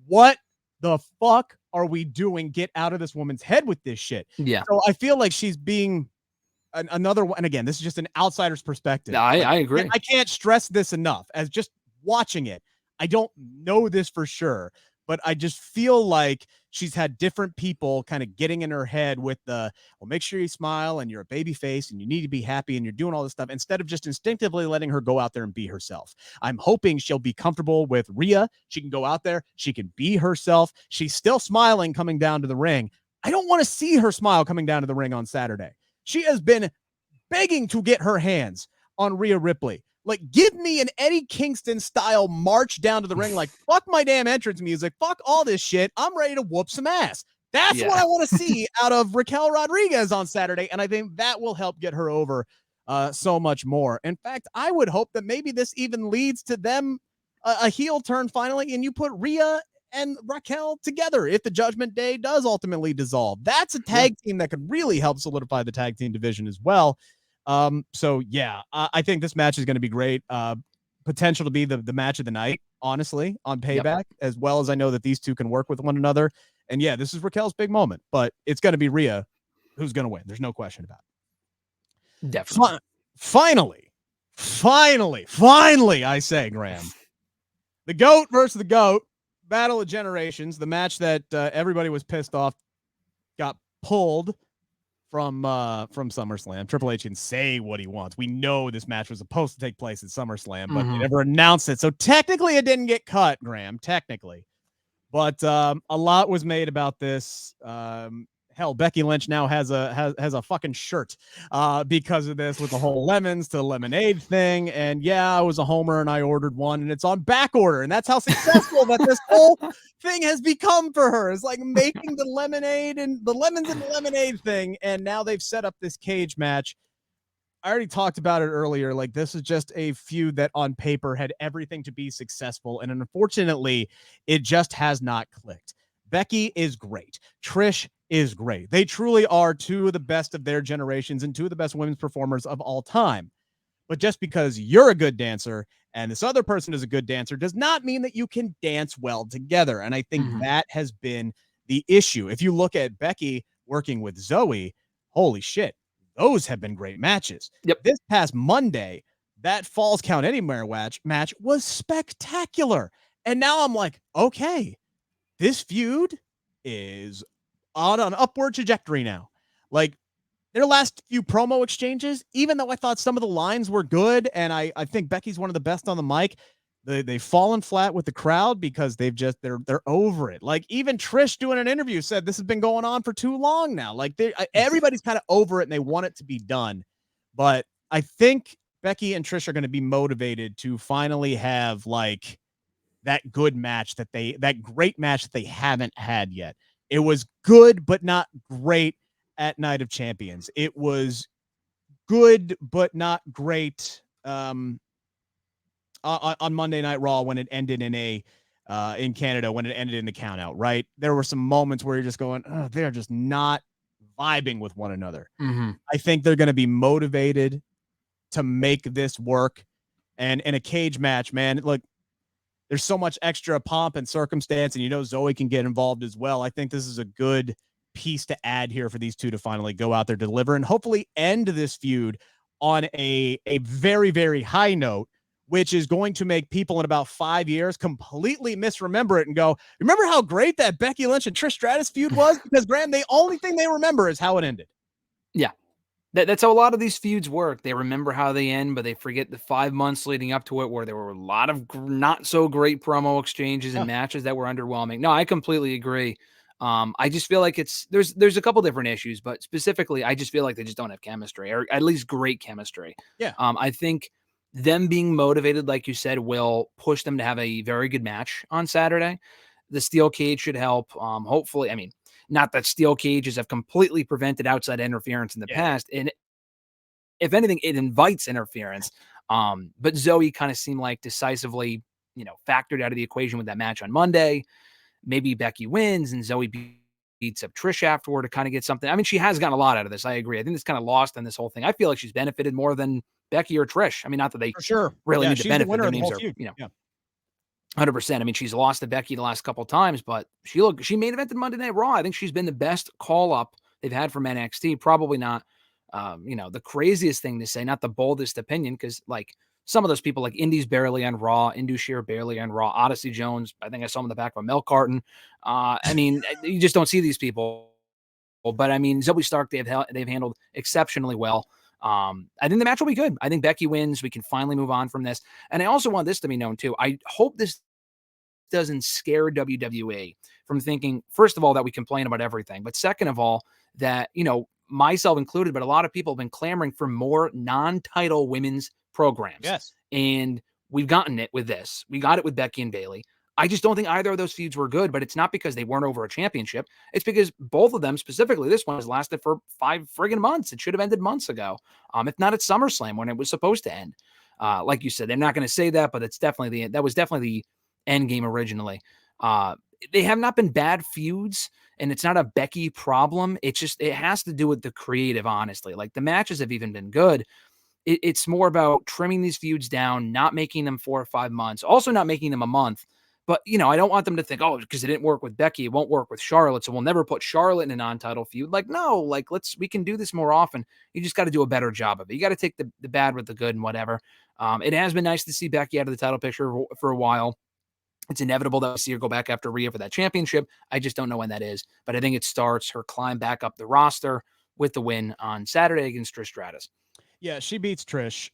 what the fuck are we doing? Get out of this woman's head with this shit. Yeah. So I feel like she's being another one. And again, this is just an outsider's perspective. I agree. I can't stress this enough as just watching it. I don't know this for sure, but I just feel like she's had different people kind of getting in her head with the, well, make sure you smile and you're a baby face and you need to be happy and you're doing all this stuff instead of just instinctively letting her go out there and be herself. I'm hoping she'll be comfortable with Rhea. She can go out there. She can be herself. She's still smiling coming down to the ring. I don't want to see her smile coming down to the ring on Saturday. She has been begging to get her hands on Rhea Ripley. Like, give me an Eddie Kingston style march down to the ring. Like, fuck my damn entrance music. Fuck all this shit. I'm ready to whoop some ass. That's what I want to see out of Raquel Rodriguez on Saturday. And I think that will help get her over so much more. In fact, I would hope that maybe this even leads to them a heel turn finally. And you put Rhea and Raquel together if the Judgment Day does ultimately dissolve. That's a tag team that could really help solidify the tag team division as well. So yeah, I think this match is going to be great. Potential to be the match of the night, honestly, on Payback, as well as I know that these two can work with one another. And yeah, this is Raquel's big moment, but it's going to be Rhea who's going to win. There's no question about it. Definitely. Finally, I say, Graham, the GOAT versus the GOAT, Battle of Generations, the match that everybody was pissed off got pulled from SummerSlam. Triple H can say what he wants. We know this match was supposed to take place at SummerSlam, but they never announced it. So technically it didn't get cut, Graham, technically. But a lot was made about this. Hell, Becky Lynch now has a fucking shirt because of this, with the whole lemons to lemonade thing. And yeah, I was a homer and I ordered one and it's on back order. And that's how successful that this whole thing has become for her. It's like making the lemonade and the lemons and the lemonade thing. And now they've set up this cage match. I already talked about it earlier. Like, this is just a feud that on paper had everything to be successful. And unfortunately, it just has not clicked. Becky is great. Trish is great. They truly are two of the best of their generations and two of the best women's performers of all time. But just because you're a good dancer and this other person is a good dancer does not mean that you can dance well together. And I think that has been the issue. If you look at Becky working with Zoe, holy shit, those have been great matches. Yep. This past Monday, that Falls Count Anywhere match was spectacular. And now I'm like, okay, this feud is on an upward trajectory now. Like, their last few promo exchanges, even though I thought some of the lines were good, and I think Becky's one of the best on the mic, they've fallen flat with the crowd because they're over it. Like, even Trish doing an interview said this has been going on for too long now. Like, everybody's kind of over it and they want it to be done. But I think Becky and Trish are going to be motivated to finally have like that good match that great match that they haven't had yet. It was good, but not great at Night of Champions. It was good, but not great on Monday Night Raw when it ended in Canada, when it ended in the count out, right? There were some moments where you're just going, oh, they're just not vibing with one another. I think they're going to be motivated to make this work. And in a cage match, man, look, there's so much extra pomp and circumstance, and Zoe can get involved as well. I think this is a good piece to add here for these two to finally go out there, deliver, and hopefully end this feud on a very, very high note, which is going to make people in about 5 years completely misremember it and go, remember how great that Becky Lynch and Trish Stratus feud was? Because, Graham, the only thing they remember is how it ended. Yeah. That's how a lot of these feuds work. They remember how they end, but they forget the 5 months leading up to it where there were a lot of not so great promo exchanges and matches that were underwhelming. No, I completely agree. I just feel like there's a couple different issues, but specifically, I just feel like they just don't have chemistry, or at least great chemistry. Yeah. I think them being motivated, like you said, will push them to have a very good match on Saturday. The steel cage should help. Hopefully, I mean, not that steel cages have completely prevented outside interference in the past, and if anything, it invites interference. But Zoe kind of seemed like decisively, factored out of the equation with that match on Monday. Maybe Becky wins and Zoe beats up Trish afterward to kind of get something. I mean, she has gotten a lot out of this. I agree. I think it's kind of lost in this whole thing. I feel like she's benefited more than Becky or Trish. I mean, not that they For sure. really need to she's benefit. the winner Their of the names whole are, feud. 100%. I mean, she's lost to Becky the last couple of times, but she main evented Monday Night Raw. I think she's been the best call up they've had from NXT. Probably not, the craziest thing to say, not the boldest opinion, because like some of those people, like Indy's barely on Raw, Indus barely on Raw, Odyssey Jones, I think I saw him in the back of a milk carton. I mean, you just don't see these people. But I mean, Zoe Stark, they've handled exceptionally well. I think the match will be good. I think Becky wins. We can finally move on from this. And I also want this to be known too. I hope this doesn't scare WWE from thinking, first of all, that we complain about everything, but second of all, that, myself included, but a lot of people have been clamoring for more non-title women's programs. Yes. And we've gotten it with this. We got it with Becky and Bayley. I just don't think either of those feuds were good, but it's not because they weren't over a championship. It's because both of them, specifically this one, has lasted for 5 friggin' months. It should have ended months ago. If not at SummerSlam when it was supposed to end. Like you said, they're not going to say that, but that was definitely the end game originally. They have not been bad feuds, and it's not a Becky problem. It has to do with the creative, honestly. Like the matches have even been good. It's more about trimming these feuds down, not making them 4 or 5 months, also not making them a month. But, I don't want them to think, because it didn't work with Becky, it won't work with Charlotte, so we'll never put Charlotte in a non-title feud. Like, no, like we can do this more often. You just got to do a better job of it. You got to take the bad with the good and whatever. It has been nice to see Becky out of the title picture for a while. It's inevitable that we see her go back after Rhea for that championship. I just don't know when that is. But I think it starts her climb back up the roster with the win on Saturday against Trish Stratus. Yeah, she beats Trish.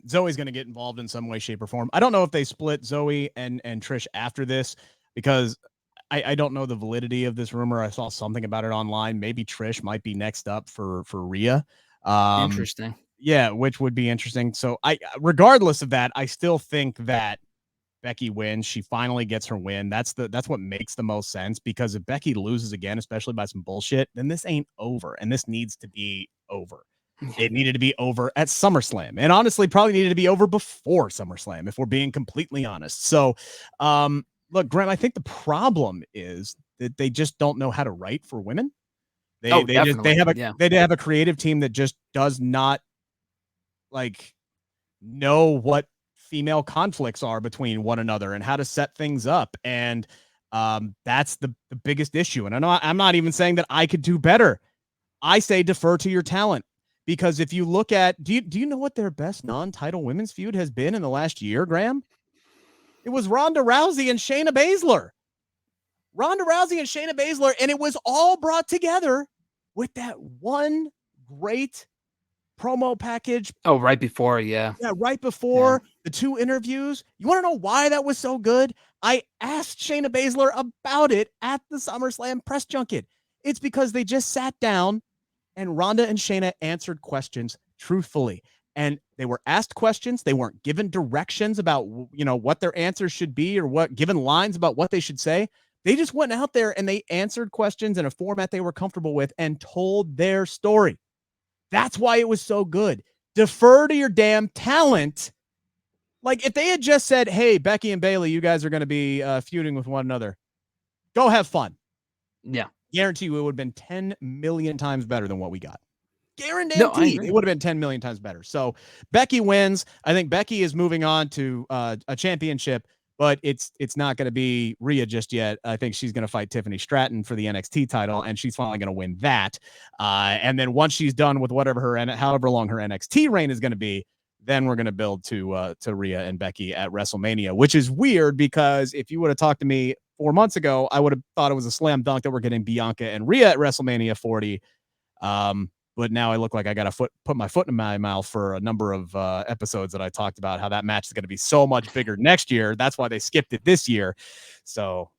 Zoe's going to get involved in some way, shape, or form. I don't know if they split Zoe and Trish after this, because I don't know the validity of this rumor. I saw something about it online. Maybe Trish might be next up for Rhea. Interesting. Yeah, which would be interesting. So regardless of that, I still think that Becky wins. She finally gets her win. That's what makes the most sense, because if Becky loses again, especially by some bullshit, then this ain't over, and this needs to be over. It needed to be over at SummerSlam, and honestly, probably needed to be over before SummerSlam, if we're being completely honest. So, look, Graham, I think the problem is that they just don't know how to write for women. They have a creative team that just does not know what female conflicts are between one another and how to set things up. And that's the biggest issue. And I'm not even saying that I could do better. I say defer to your talent, because if you look at, do you know what their best non-title women's feud has been in the last year, Graham? It was Ronda Rousey and Shayna Baszler. And it was all brought together with that one great promo package. Oh, right before, yeah. Yeah, right before the 2 interviews. You want to know why that was so good? I asked Shayna Baszler about it at the SummerSlam press junket. It's because they just sat down and Ronda and Shayna answered questions truthfully. And they were asked questions. They weren't given directions about, what their answers should be, or given lines about what they should say. They just went out there and they answered questions in a format they were comfortable with and told their story. That's why it was so good. Defer to your damn talent. Like, if they had just said, hey, Becky and Bayley, you guys are going to be feuding with one another, go have fun. Yeah. Guarantee you it would have been 10 million times better than what we got. Guaranteed. It would have been 10 million times better. So Becky wins. I think Becky is moving on to a championship, but it's not going to be Rhea just yet. I think she's going to fight Tiffany Stratton for the NXT title, and she's finally going to win that. And then once she's done with however long her NXT reign is going to be, then we're going to build to Rhea and Becky at WrestleMania, which is weird, because if you would have talked to me 4 months ago, I would have thought it was a slam dunk that we're getting Bianca and Rhea at WrestleMania 40. But now I look like I got to put my foot in my mouth for a number of episodes that I talked about how that match is going to be so much bigger next year. That's why they skipped it this year. So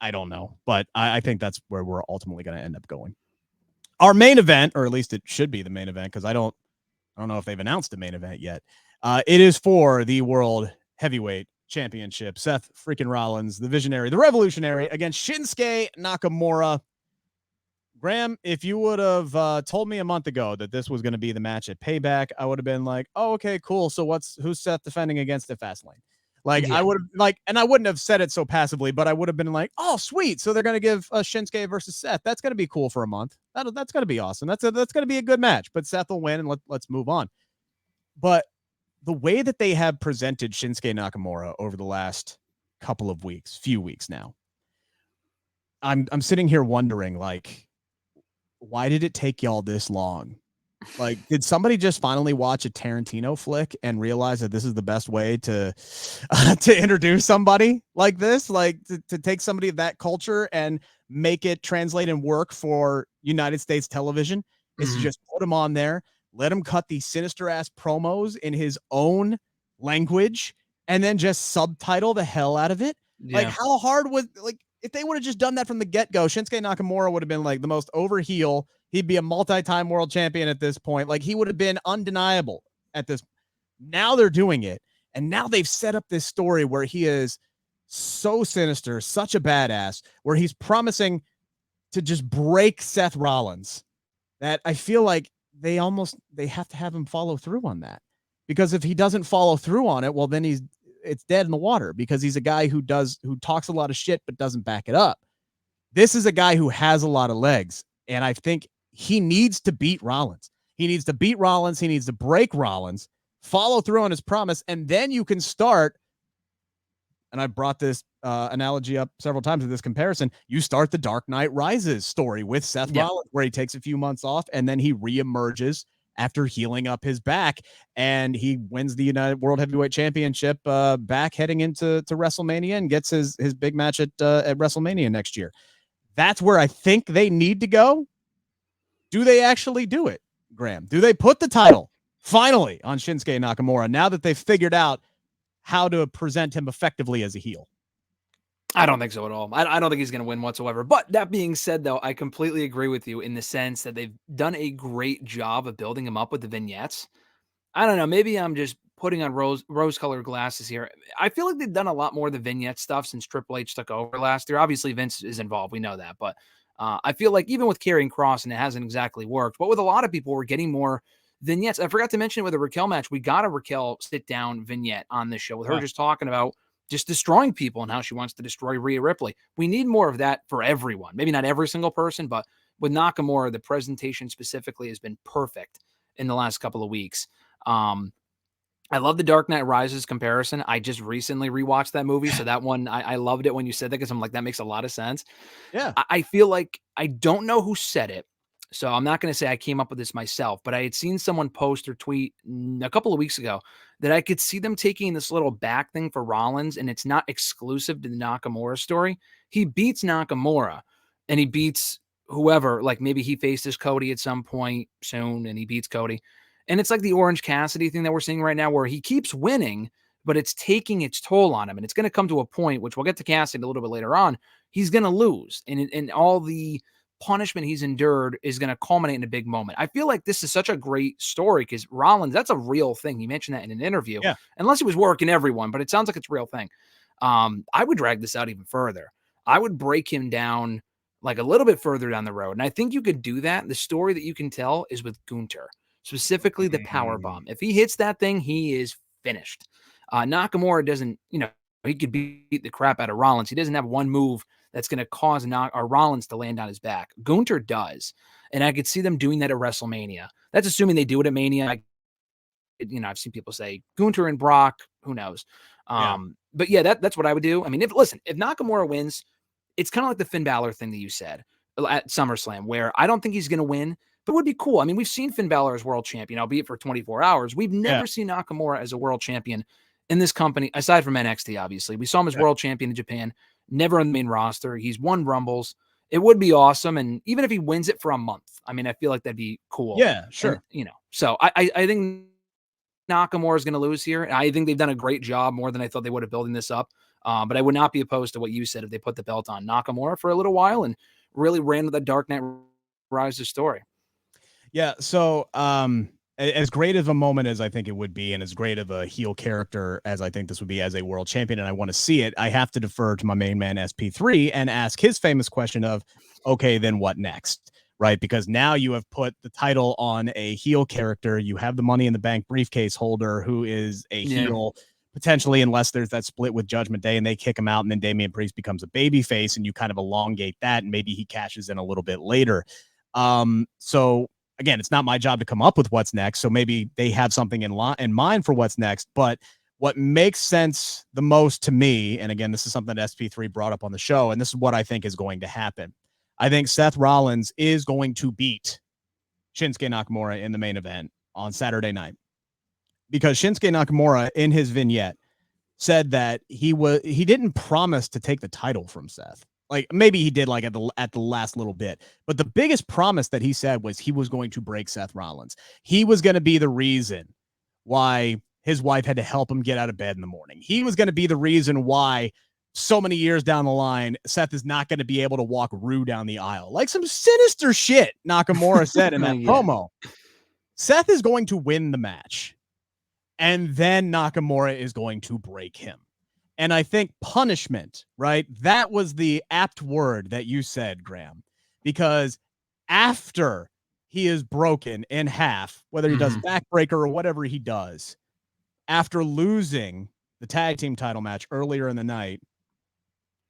I don't know, but I think that's where we're ultimately going to end up going. Our main event, or at least it should be the main event, because I don't know if they've announced the main event yet. It is for the World Heavyweight Championship. Seth freaking Rollins, the Visionary, the Revolutionary, against Shinsuke Nakamura. Graham, if you would have told me a month ago that this was going to be the match at Payback, I would have been like, "Oh, okay, cool. So who's Seth defending against at Fastlane?" Like I would have and I wouldn't have said it so passively, but I would have been like, "Oh, sweet. So they're going to give Shinsuke versus Seth. That's going to be cool for a month. That's going to be awesome. That's going to be a good match. But Seth will win, and let's move on." But the way that they have presented Shinsuke Nakamura over the last few weeks now, I'm sitting here wondering, like, why did it take y'all this long? Like, did somebody just finally watch a Tarantino flick and realize that this is the best way to introduce somebody like this? Like, to take somebody of that culture and make it translate and work for United States television is to just put him on there, let him cut these sinister ass promos in his own language, and then just subtitle the hell out of it. Yeah. Like, how hard was, like, if they would have just done that from the get-go, Shinsuke Nakamura would have been like the most over heel. He'd be a multi-time world champion at this point. Like, he would have been undeniable at this. Now they're doing it. And now they've set up this story where he is so sinister, such a badass, where he's promising to just break Seth Rollins, that I feel like they have to have him follow through on that. Because if he doesn't follow through on it, well, then it's dead in the water, because he's a guy who talks a lot of shit but doesn't back it up. This is a guy who has a lot of legs, and I think he needs to beat Rollins. He needs to beat Rollins. He needs to break Rollins, follow through on his promise, and then you can start. And I brought this analogy up several times with this comparison. You start the Dark Knight Rises story with Seth Rollins, where he takes a few months off and then he reemerges after healing up his back, and he wins the United World Heavyweight Championship back heading into WrestleMania, and gets his big match at WrestleMania next year. That's where I think they need to go. Do they actually do it, Graham? Do they put the title finally on Shinsuke Nakamura now that they've figured out how to present him effectively as a heel? I don't think so at all. I don't think he's going to win whatsoever. But that being said, though, I completely agree with you in the sense that they've done a great job of building him up with the vignettes. I don't know. Maybe I'm just putting on rose-colored glasses here. I feel like they've done a lot more of the vignette stuff since Triple H took over last year. Obviously, Vince is involved. We know that. But I feel like even with Karrion Kross, and it hasn't exactly worked, but with a lot of people, we're getting more vignettes. I forgot to mention it with the Raquel match. We got a Raquel sit-down vignette on this show with her just talking about just destroying people and how she wants to destroy Rhea Ripley. We need more of that for everyone. Maybe not every single person, but with Nakamura, the presentation specifically has been perfect in the last couple of weeks. I love the Dark Knight Rises comparison. I just recently rewatched that movie. So that one, I loved it when you said that, because I'm like, that makes a lot of sense. Yeah. I feel like, I don't know who said it, so I'm not going to say I came up with this myself, but I had seen someone post or tweet a couple of weeks ago that I could see them taking this little back thing for Rollins, and it's not exclusive to the Nakamura story. He beats Nakamura, and he beats whoever, like maybe he faces Cody at some point soon, and he beats Cody. And it's like the Orange Cassidy thing that we're seeing right now, where he keeps winning, but it's taking its toll on him. And it's going to come to a point, which we'll get to Cassidy a little bit later on, he's going to lose. And all the punishment he's endured is going to culminate in a big moment. I feel like this is such a great story, because Rollins, that's a real thing. He mentioned that in an interview, unless he was working everyone, but it sounds like it's a real thing. I would drag this out even further. I would break him down like a little bit further down the road. And I think you could do that. The story that you can tell is with Gunter, specifically the power bomb. If he hits that thing, he is finished. Nakamura doesn't, he could beat the crap out of Rollins. He doesn't have one move that's going to cause Rollins to land on his back. Gunter does. And I could see them doing that at WrestleMania. That's assuming they do it at Mania. I've seen people say Gunter and Brock, who knows? But yeah, that's what I would do. I mean, if Nakamura wins, it's kind of like the Finn Balor thing that you said at SummerSlam, where I don't think he's going to win, but it would be cool. I mean, we've seen Finn Balor as world champion, albeit for 24 hours. We've never seen Nakamura as a world champion in this company, aside from NXT, obviously. We saw him as world champion in Japan, never on the main roster. He's won Rumbles. It would be awesome. And even if he wins it for a month, I mean, I feel like that'd be cool. Yeah, sure. And, so I think Nakamura is going to lose here. I think they've done a great job, more than I thought they would have, building this up. But I would not be opposed to what you said if they put the belt on Nakamura for a little while and really ran with the Dark Knight Rises story. Yeah. So, as great of a moment as I think it would be, and as great of a heel character as I think this would be as a world champion, and I want to see it, I have to defer to my main man SP3 and ask his famous question of, okay, then what next? Right? Because now you have put the title on a heel character. You have the Money in the Bank briefcase holder who is a heel, potentially, unless there's that split with Judgment Day and they kick him out, and then Damian Priest becomes a babyface, and you kind of elongate that, and maybe he cashes in a little bit later. So again, it's not my job to come up with what's next. So maybe they have something in mind for what's next. But what makes sense the most to me, and again, this is something that SP3 brought up on the show, and this is what I think is going to happen. I think Seth Rollins is going to beat Shinsuke Nakamura in the main event on Saturday night, because Shinsuke Nakamura in his vignette said that he didn't promise to take the title from Seth. Like, maybe he did, like, at the last little bit, but the biggest promise that he said was he was going to break Seth Rollins. He was going to be the reason why his wife had to help him get out of bed in the morning. He was going to be the reason why so many years down the line, Seth is not going to be able to walk Rue down the aisle. Like some sinister shit Nakamura said in that promo. Seth is going to win the match, and then Nakamura is going to break him. And I think punishment, right? That was the apt word that you said, Graham, because after he is broken in half, whether he does backbreaker or whatever he does, after losing the tag team title match earlier in the night,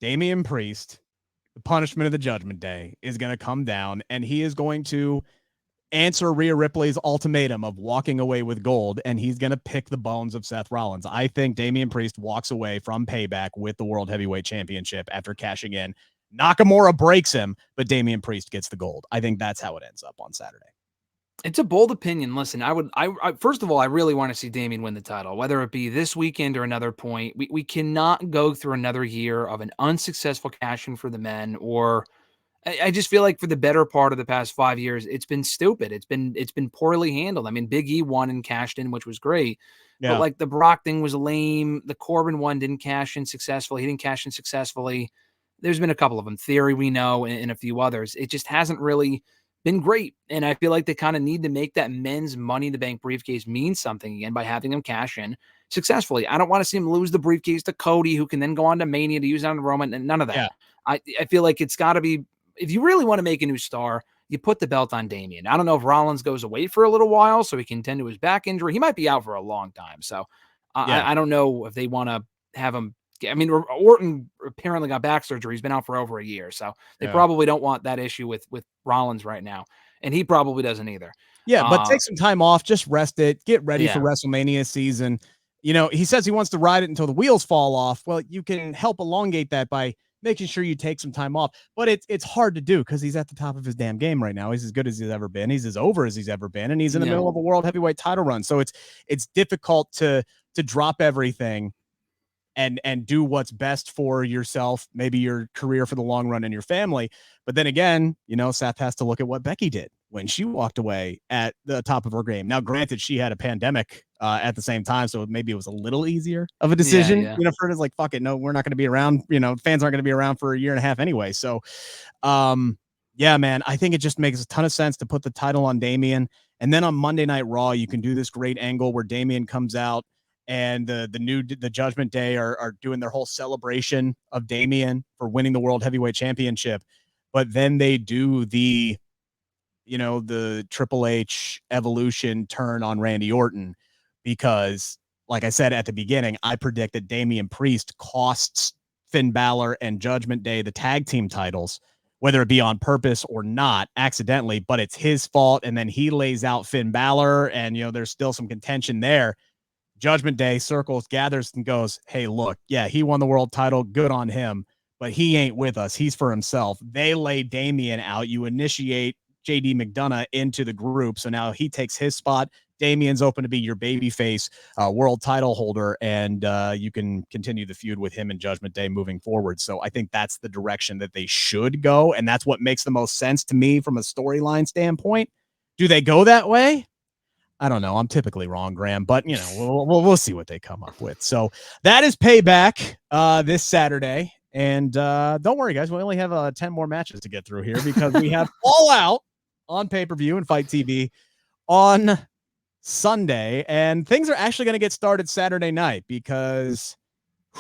Damian Priest, the punishment of the Judgment Day, is going to come down, and he is going to answer Rhea Ripley's ultimatum of walking away with gold, and he's going to pick the bones of Seth Rollins. I think Damian Priest walks away from Payback with the World Heavyweight Championship after cashing in. Nakamura breaks him, but Damian Priest gets the gold. I think that's how it ends up on Saturday. It's a bold opinion. Listen, I first of all, I really want to see Damian win the title, whether it be this weekend or another point. We cannot go through another year of an unsuccessful cash-in for the men, or I just feel like for the better part of the past 5 years, it's been stupid. It's been poorly handled. I mean, Big E won and cashed in, which was great. Yeah. But like the Brock thing was lame. The Corbin one didn't cash in successfully. He didn't cash in successfully. There's been a couple of them. Theory, we know, and a few others. It just hasn't really been great. And I feel like they kind of need to make that men's Money in the Bank briefcase mean something again by having them cash in successfully. I don't want to see him lose the briefcase to Cody, who can then go on to Mania to use it on Roman, and none of that. Yeah. I feel like it's got to be, if you really want to make a new star, you put the belt on Damian. I don't know if Rollins goes away for a little while so he can tend to his back injury. He might be out for a long time. So I don't know if they want to have him. I mean, Orton apparently got back surgery. He's been out for over a year. So they probably don't want that issue with Rollins right now. And he probably doesn't either. Yeah, but take some time off. Just rest it. Get ready for WrestleMania season. You know, he says he wants to ride it until the wheels fall off. Well, you can help elongate that by making sure you take some time off. But it's hard to do because he's at the top of his damn game right now. He's as good as he's ever been. He's as over as he's ever been. And he's in the middle of a world heavyweight title run. So it's difficult to drop everything and do what's best for yourself, maybe your career for the long run and your family. But then again, you know, Seth has to look at what Becky did when she walked away at the top of her game. Now, granted, she had a pandemic at the same time, so maybe it was a little easier of a decision. You know, for it is like, fuck it, no, we're not going to be around. You know, fans aren't going to be around for a year and a half anyway. So, yeah, man, I think it just makes a ton of sense to put the title on Damian. And then on Monday Night Raw, you can do this great angle where Damian comes out and the Judgment Day are doing their whole celebration of Damian for winning the World Heavyweight Championship. But then they do the Triple H Evolution turn on Randy Orton, because like I said at the beginning, I predict that Damian Priest costs Finn Balor and Judgment Day the tag team titles, whether it be on purpose or not, accidentally, but it's his fault. And then he lays out Finn Balor, and, you know, there's still some contention there. Judgment Day circles, gathers, and goes, hey, look, yeah, he won the world title. Good on him, but he ain't with us. He's for himself. They lay Damian out. You initiate JD McDonough into the group. So now he takes his spot. Damian's open to be your babyface world title holder, and you can continue the feud with him and Judgment Day moving forward. So I think that's the direction that they should go, and that's what makes the most sense to me from a storyline standpoint. Do they go that way? I don't know. I'm typically wrong, Graham, but we'll see what they come up with. So that is Payback this Saturday. And don't worry, guys. We only have 10 more matches to get through here because we have All Out on pay-per-view and Fight TV on Sunday. And things are actually going to get started Saturday night because,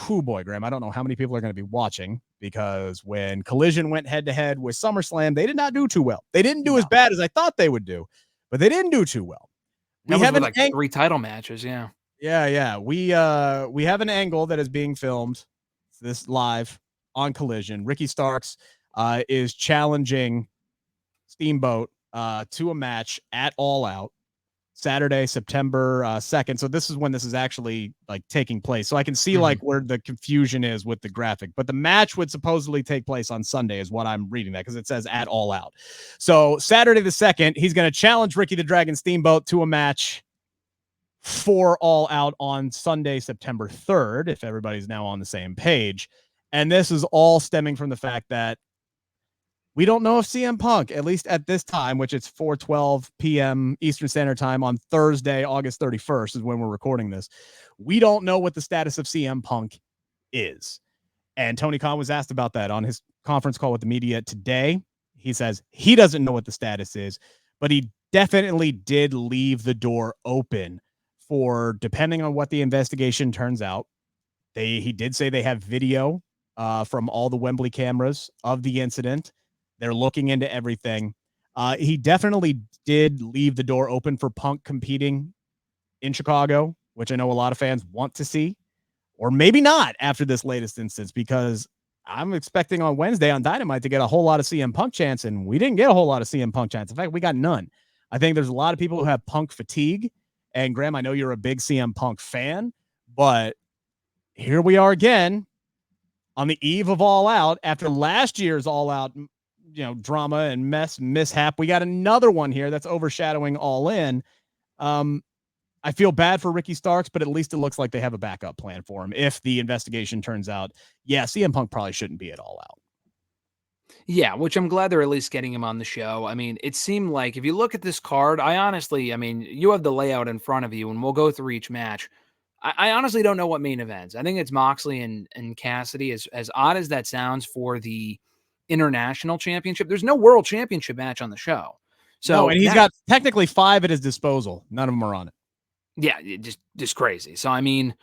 oh boy, Graham, I don't know how many people are going to be watching because when Collision went head-to-head with SummerSlam, they did not do too well. They didn't do as bad as I thought they would do, but they didn't do too well. We have like 3 title matches. Yeah. Yeah. We have an angle that is being filmed this live on Collision. Ricky Starks is challenging Steamboat to a match at All Out Saturday, September 2nd. So this is when this is actually like taking place. So I can see like where the confusion is with the graphic, but the match would supposedly take place on Sunday is what I'm reading that because it says at All Out. So Saturday the 2nd, he's going to challenge Ricky the Dragon Steamboat to a match for All Out on Sunday, September 3rd, if everybody's now on the same page. And this is all stemming from the fact that we don't know if CM Punk, at least at this time, which it's 4:12 p.m. Eastern Standard Time on Thursday, August 31st is when we're recording this. We don't know what the status of CM Punk is. And Tony Khan was asked about that on his conference call with the media today. He says he doesn't know what the status is, but he definitely did leave the door open for, depending on what the investigation turns out. He did say they have video from all the Wembley cameras of the incident. They're looking into everything. He definitely did leave the door open for Punk competing in Chicago, which I know a lot of fans want to see, or maybe not after this latest instance, because I'm expecting on Wednesday on Dynamite to get a whole lot of CM Punk chants, and we didn't get a whole lot of CM Punk chants. In fact, we got none. I think there's a lot of people who have Punk fatigue, and Graham, I know you're a big CM Punk fan, but here we are again on the eve of All Out after last year's All Out drama and mishap. We got another one here that's overshadowing All In. I feel bad for Ricky Starks, but at least it looks like they have a backup plan for him if the investigation turns out, CM Punk probably shouldn't be at All Out. Yeah, which I'm glad they're at least getting him on the show. I mean, it seemed like if you look at this card, you have the layout in front of you, and we'll go through each match. I honestly don't know what main events. I think it's Moxley and Cassidy. As odd as that sounds for the international championship, there's no world championship match on the show. So and he's got technically 5 at his disposal. None of them are on it. Yeah, just crazy. So I mean,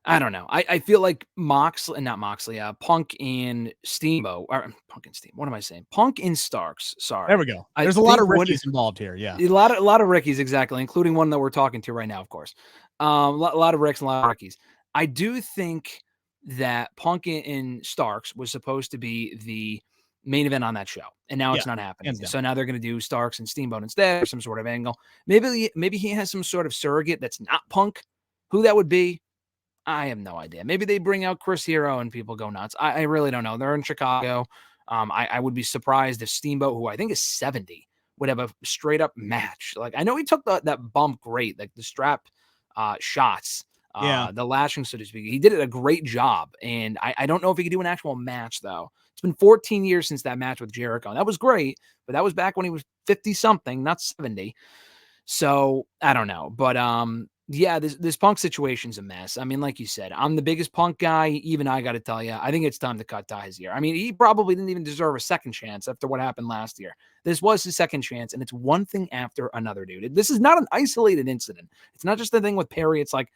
I don't know. I feel like Punk and Steamboat, or Punk and Steam. What am I saying? Punk and Starks. Sorry. There we go. There's a lot of Rickies involved here. Yeah. A lot of Rickies, exactly, including one that we're talking to right now, of course. A lot of Ricks and a lot of Rickies. I do think that Punk and Starks was supposed to be the main event on that show, and now it's not happening. So now they're going to do Starks and Steamboat instead, or some sort of angle. Maybe he has some sort of surrogate that's not Punk. Who that would be, I have no idea. Maybe they bring out Chris Hero and people go nuts. I really don't know. They're in Chicago. I would be surprised if Steamboat, who I think is 70, would have a straight up match. Like, I know he took that bump great, like the strap shots, the lashing, so to speak. He did it a great job. And I don't know if he could do an actual match, though. It's been 14 years since that match with Jericho. And that was great, but that was back when he was 50 something, not 70. So I don't know. But this Punk situation's a mess. I mean, like you said, I'm the biggest Punk guy. Even I got to tell you, I think it's time to cut ties here. I mean, he probably didn't even deserve a second chance after what happened last year. This was his second chance, and it's one thing after another, dude. This is not an isolated incident. It's not just the thing with Perry. It's like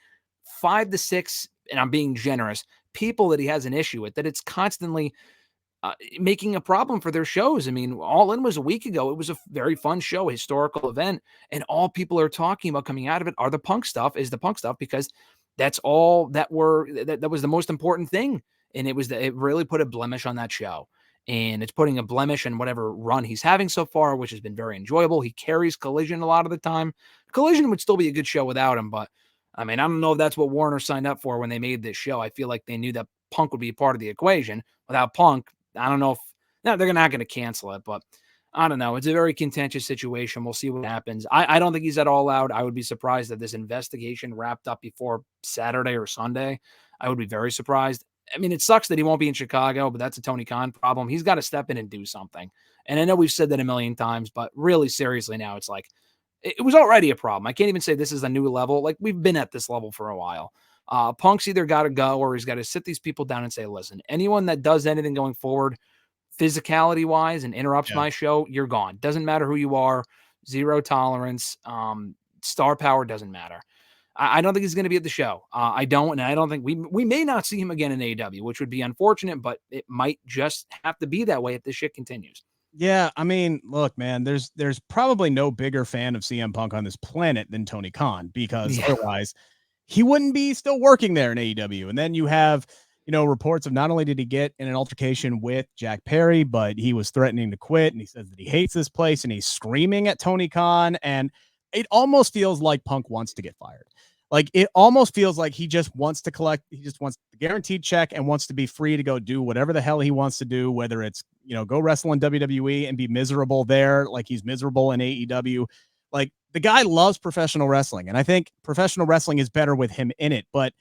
5 to 6, and I'm being generous, people that he has an issue with, that it's constantly making a problem for their shows. I mean, All In was a week ago. It was a very fun show, a historical event, and all people are talking about coming out of it are the Punk stuff, because that's all that was the most important thing. And it really put a blemish on that show. And it's putting a blemish in whatever run he's having so far, which has been very enjoyable. He carries Collision a lot of the time. Collision would still be a good show without him, but I mean, I don't know if that's what Warner signed up for when they made this show. I feel like they knew that Punk would be a part of the equation. Without Punk, I don't know if they're not going to cancel it, but I don't know. It's a very contentious situation. We'll see what happens. I don't think he's at All Out. I would be surprised if this investigation wrapped up before Saturday or Sunday. I would be very surprised. I mean, it sucks that he won't be in Chicago, but that's a Tony Khan problem. He's got to step in and do something. And I know we've said that a million times, but really seriously now, it's like, It was already a problem. I can't even say this is a new level. Like, we've been at this level for a while. Punk's either got to go or he's got to sit these people down and say, listen, anyone that does anything going forward, physicality wise, and interrupts my show, you're gone. Doesn't matter who you are. Zero tolerance. Star power doesn't matter. I don't think he's going to be at the show. I don't, and I don't think we may not see him again in AEW, which would be unfortunate, but it might just have to be that way if this shit continues. Yeah, I mean, look, man, there's probably no bigger fan of CM Punk on this planet than Tony Khan, because otherwise he wouldn't be still working there in AEW. And then you have, reports of not only did he get in an altercation with Jack Perry, but he was threatening to quit, and he says that he hates this place, and he's screaming at Tony Khan, and it almost feels like Punk wants to get fired. Like, it almost feels like he just wants to collect, he just wants the guaranteed check and wants to be free to go do whatever the hell he wants to do, whether it's, go wrestle in WWE and be miserable there like he's miserable in AEW. Like, the guy loves professional wrestling, and I think professional wrestling is better with him in it, but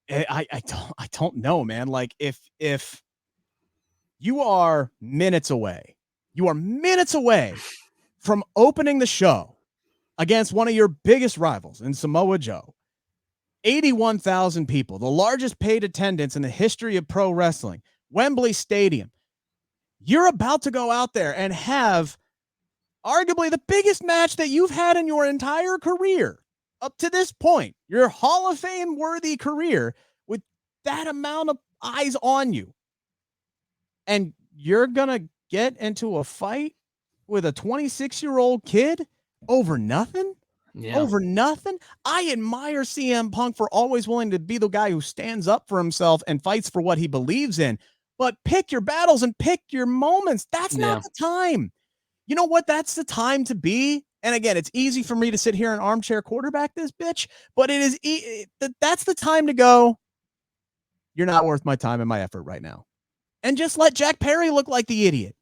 I don't know, man. Like, if you are minutes away from opening the show against one of your biggest rivals in Samoa Joe, 81,000 people, the largest paid attendance in the history of pro wrestling, Wembley Stadium. You're about to go out there and have arguably the biggest match that you've had in your entire career up to this point, your Hall of Fame worthy career, with that amount of eyes on you. And you're going to get into a fight with a 26-year-old kid over nothing? Yeah. Over nothing? I admire CM Punk for always willing to be the guy who stands up for himself and fights for what he believes in. But pick your battles and pick your moments. That's not the time. You know what? That's the time to be. And again, it's easy for me to sit here and armchair quarterback this bitch, but it is that's the time to go, you're not worth my time and my effort right now. And just let Jack Perry look like the idiot.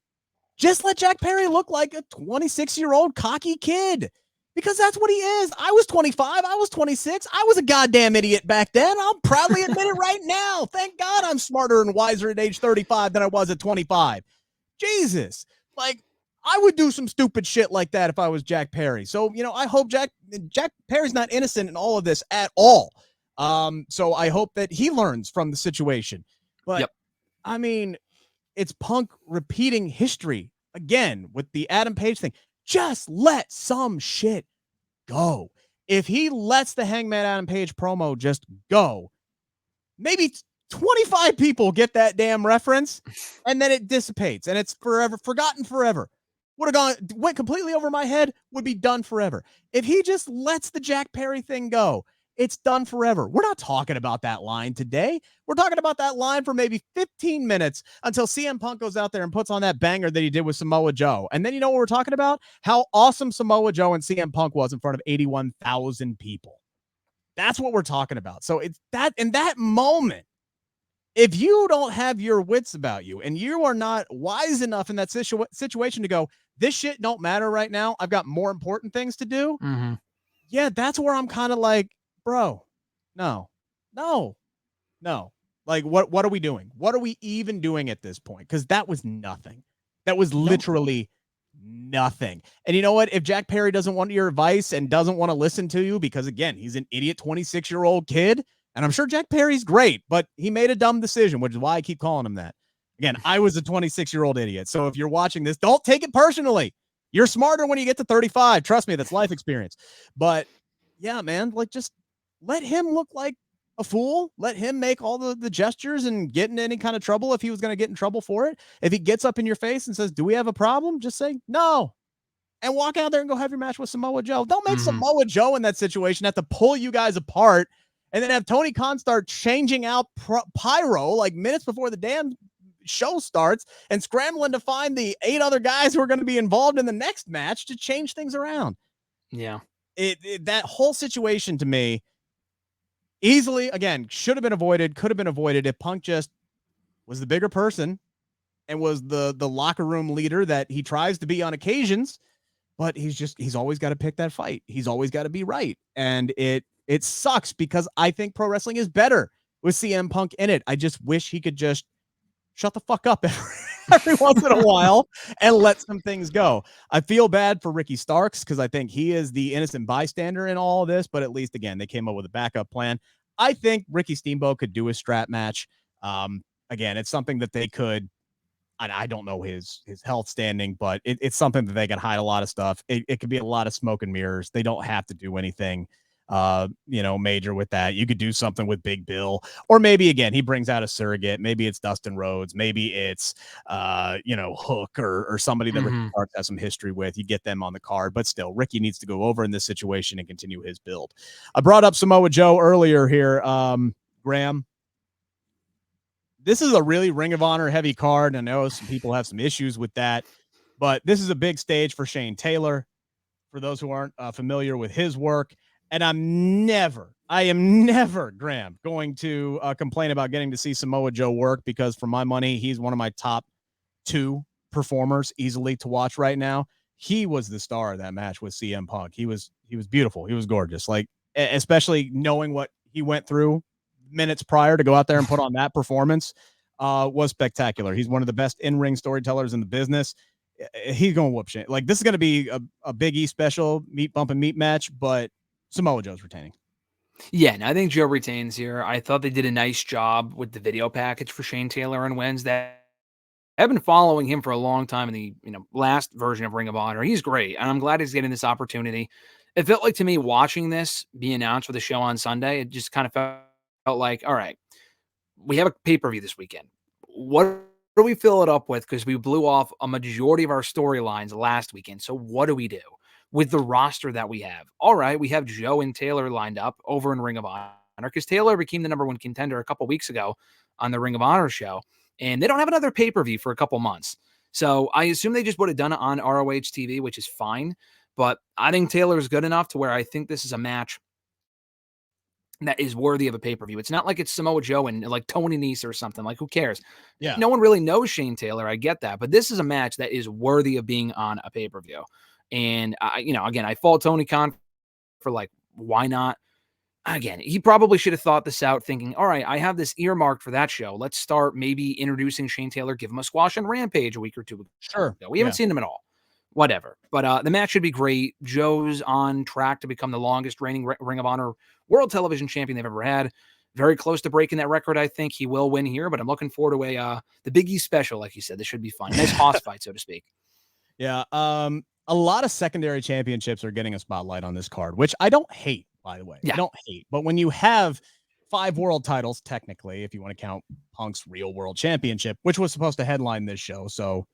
Just let Jack Perry look like a 26-year-old cocky kid, because that's what he is. I was 25. I was 26. I was a goddamn idiot back then. I'll proudly admit it right now. Thank God I'm smarter and wiser at age 35 than I was at 25. Jesus. Like, I would do some stupid shit like that if I was Jack Perry. So, I hope Jack Perry's not innocent in all of this at all. So I hope that he learns from the situation. But, I mean, it's Punk repeating history again with the Adam Page thing. Just let some shit go. If he lets the Hangman Adam Page promo just go, maybe 25 people get that damn reference, and then it dissipates, and it's forever, forgotten forever. Would have went completely over my head, would be done forever. If he just lets the Jack Perry thing go, it's done forever. We're not talking about that line today. We're talking about that line for maybe 15 minutes until CM Punk goes out there and puts on that banger that he did with Samoa Joe. And then you know what we're talking about? How awesome Samoa Joe and CM Punk was in front of 81,000 people. That's what we're talking about. So it's that, in that moment, if you don't have your wits about you and you are not wise enough in that situation to go, this shit don't matter right now, I've got more important things to do. Mm-hmm. Yeah, that's where I'm kind of like, bro, no. Like, what are we doing? What are we even doing at this point? Because that was nothing. That was literally nothing. And you know what? If Jack Perry doesn't want your advice and doesn't want to listen to you, because again, he's an idiot 26-year-old kid, and I'm sure Jack Perry's great, but he made a dumb decision, which is why I keep calling him that. Again, I was a 26-year-old idiot. So if you're watching this, don't take it personally. You're smarter when you get to 35. Trust me, that's life experience. But yeah, man, like, just let him look like a fool. Let him make all the gestures and get in any kind of trouble if he was going to get in trouble for it. If he gets up in your face and says, do we have a problem? Just say no. And walk out there and go have your match with Samoa Joe. Don't make Samoa Joe in that situation have to pull you guys apart and then have Tony Khan start changing out pyro like minutes before the damn show starts and scrambling to find the 8 other guys who are going to be involved in the next match to change things around. Yeah. That whole situation to me easily, again, should have been avoided, could have been avoided if Punk just was the bigger person and was the locker room leader that he tries to be on occasions, but he's always got to pick that fight. He's always got to be right. And it sucks because I think pro wrestling is better with CM Punk in it. I just wish he could just shut the fuck up every once in a while and let some things go. I feel bad for Ricky Starks because I think he is the innocent bystander in all of this, but at least, again, they came up with a backup plan. I think Ricky Steamboat could do a strap match. Again, it's something that they could. I don't know his health standing, but it's something that they can hide a lot of stuff. It could be a lot of smoke and mirrors. They don't have to do anything, major with that. You could do something with Big Bill, or maybe again he brings out a surrogate. Maybe it's Dustin Rhodes. Maybe it's Hook or somebody that Ricky Starks has some history with. You get them on the card, but still, Ricky needs to go over in this situation and continue his build. I brought up Samoa Joe earlier here, Graham. This is a really Ring of Honor heavy card. I know some people have some issues with that, but this is a big stage for Shane Taylor. For those who aren't familiar with his work, and I am never, Graham, going to complain about getting to see Samoa Joe work because for my money, he's one of my top 2 performers easily to watch right now. He was the star of that match with CM Punk. He was beautiful. He was gorgeous. Like, especially knowing what he went through minutes prior to go out there and put on that performance was spectacular. He's one of the best in-ring storytellers in the business. He's going to whoop shit. Like, this is going to be a Big E special meat bump and meat match, but Samoa Joe's retaining. Yeah, and I think Joe retains here. I thought they did a nice job with the video package for Shane Taylor on Wednesday. I've been following him for a long time in the last version of Ring of Honor. He's great, and I'm glad he's getting this opportunity. It felt like to me watching this be announced for the show on Sunday, it just kind of felt like, all right, we have a pay-per-view this weekend. What do we fill it up with? Because we blew off a majority of our storylines last weekend. So what do we do with the roster that we have? All right, we have Joe and Taylor lined up over in Ring of Honor because Taylor became the number 1 contender a couple weeks ago on the Ring of Honor show. And they don't have another pay-per-view for a couple months. So I assume they just would have done it on ROH TV, which is fine. But I think Taylor is good enough to where I think this is a match that is worthy of a pay-per-view. It's not like it's Samoa Joe and like Tony Nese or something. Like, who cares? Yeah. No one really knows Shane Taylor. I get that. But this is a match that is worthy of being on a pay-per-view. And, again, I fault Tony Khan for like, why not? Again, he probably should have thought this out thinking, all right, I have this earmarked for that show. Let's start maybe introducing Shane Taylor, give him a squash and Rampage a week or 2 ago. Sure. We haven't seen him at all. Whatever. But the match should be great. Joe's on track to become the longest reigning Ring of Honor World Television Champion they've ever had. Very close to breaking that record, I think. He will win here, but I'm looking forward to the Big E special, like you said. This should be fun. Nice hoss fight, so to speak. Yeah. A lot of secondary championships are getting a spotlight on this card, which I don't hate, by the way. Yeah. I don't hate. But when you have 5 world titles, technically, if you want to count Punk's real world championship, which was supposed to headline this show, so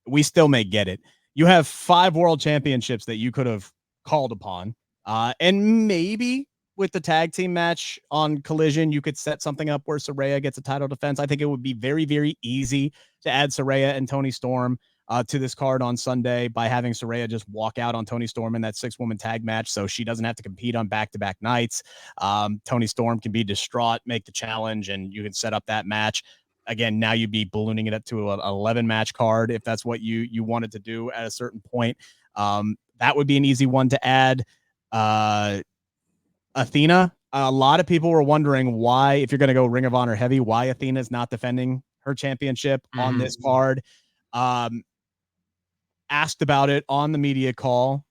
we still may get it. You have 5 world championships that you could have called upon. And maybe with the tag team match on Collision, you could set something up where Saraya gets a title defense. I think it would be very, very easy to add Saraya and Toni Storm to this card on Sunday by having Saraya just walk out on Toni Storm in that 6-woman tag match so she doesn't have to compete on back-to-back nights. Toni Storm can be distraught, make the challenge, and you can set up that match. Again, now you'd be ballooning it up to an 11-match card if that's what you wanted to do at a certain point. That would be an easy one to add. Athena, a lot of people were wondering why, if you're going to go Ring of Honor heavy, why Athena's not defending her championship on this card. Asked about it on the media call.